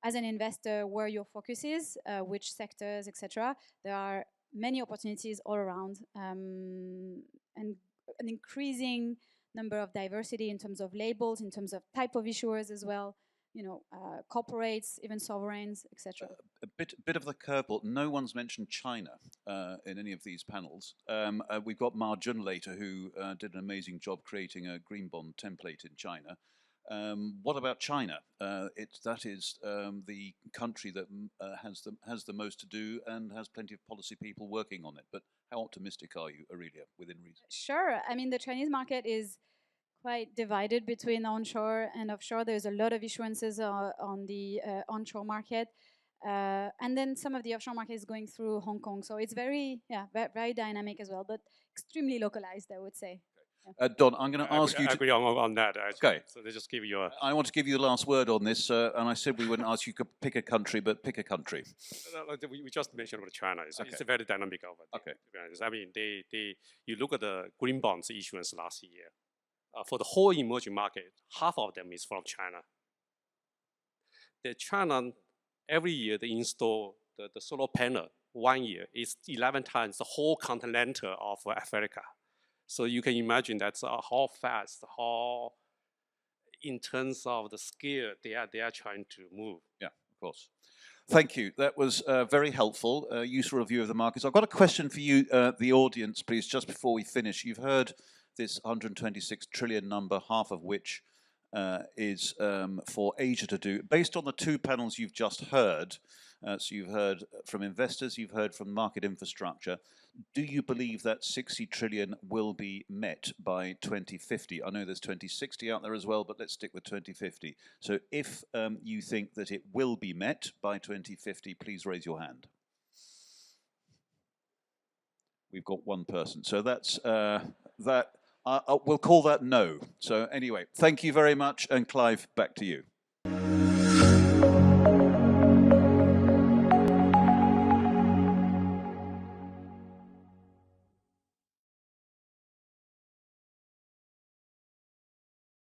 [SPEAKER 5] as an investor, where your focus is, which sectors, etc., there are many opportunities all around, and an increasing number of diversity in terms of labels, in terms of type of issuers as well, corporates, even sovereigns, etc.
[SPEAKER 1] A bit of the curveball. No one's mentioned China in any of these panels. We've got Ma Jun later, who did an amazing job creating a green bond template in China. What about China? That is the country that has the most to do and has plenty of policy people working on it. But how optimistic are you, Aurelia, within reason?
[SPEAKER 5] Sure. I mean, the Chinese market is quite divided between onshore and offshore. There's a lot of issuances on the onshore market. And then some of the offshore market is going through Hong Kong. So it's very dynamic as well, but extremely localized, I would say. Yeah.
[SPEAKER 1] Don, I'm going to ask you
[SPEAKER 6] I
[SPEAKER 1] to...
[SPEAKER 6] agree on that, actually.
[SPEAKER 1] Okay.
[SPEAKER 6] So they just give you a...
[SPEAKER 1] I want to give you the last word on this, and I said we wouldn't ask you to pick a country, but pick a country.
[SPEAKER 6] We just mentioned about China. It's,
[SPEAKER 1] Okay.
[SPEAKER 6] it's a very dynamic over there,
[SPEAKER 1] Okay.
[SPEAKER 6] to be honest. I mean, you look at the green bonds issuance last year. For the whole emerging market, half of them is from China. The China, every year they install the solar panel. 1 year is 11 times the whole continent of Africa. So you can imagine that's how fast, how in terms of the scale they are trying to move.
[SPEAKER 1] Yeah, of course. Thank you. That was very helpful, useful review of the markets. I've got a question for you, the audience, please, just before we finish. You've heard this 126 trillion number, half of which is for Asia to do. Based on the two panels you've just heard, so you've heard from investors, you've heard from market infrastructure, do you believe that 60 trillion will be met by 2050? I know there's 2060 out there as well, but let's stick with 2050. So if you think that it will be met by 2050, please raise your hand. We've got one person. So that's that. We'll call that no. So anyway, thank you very much. And Clive, back to you.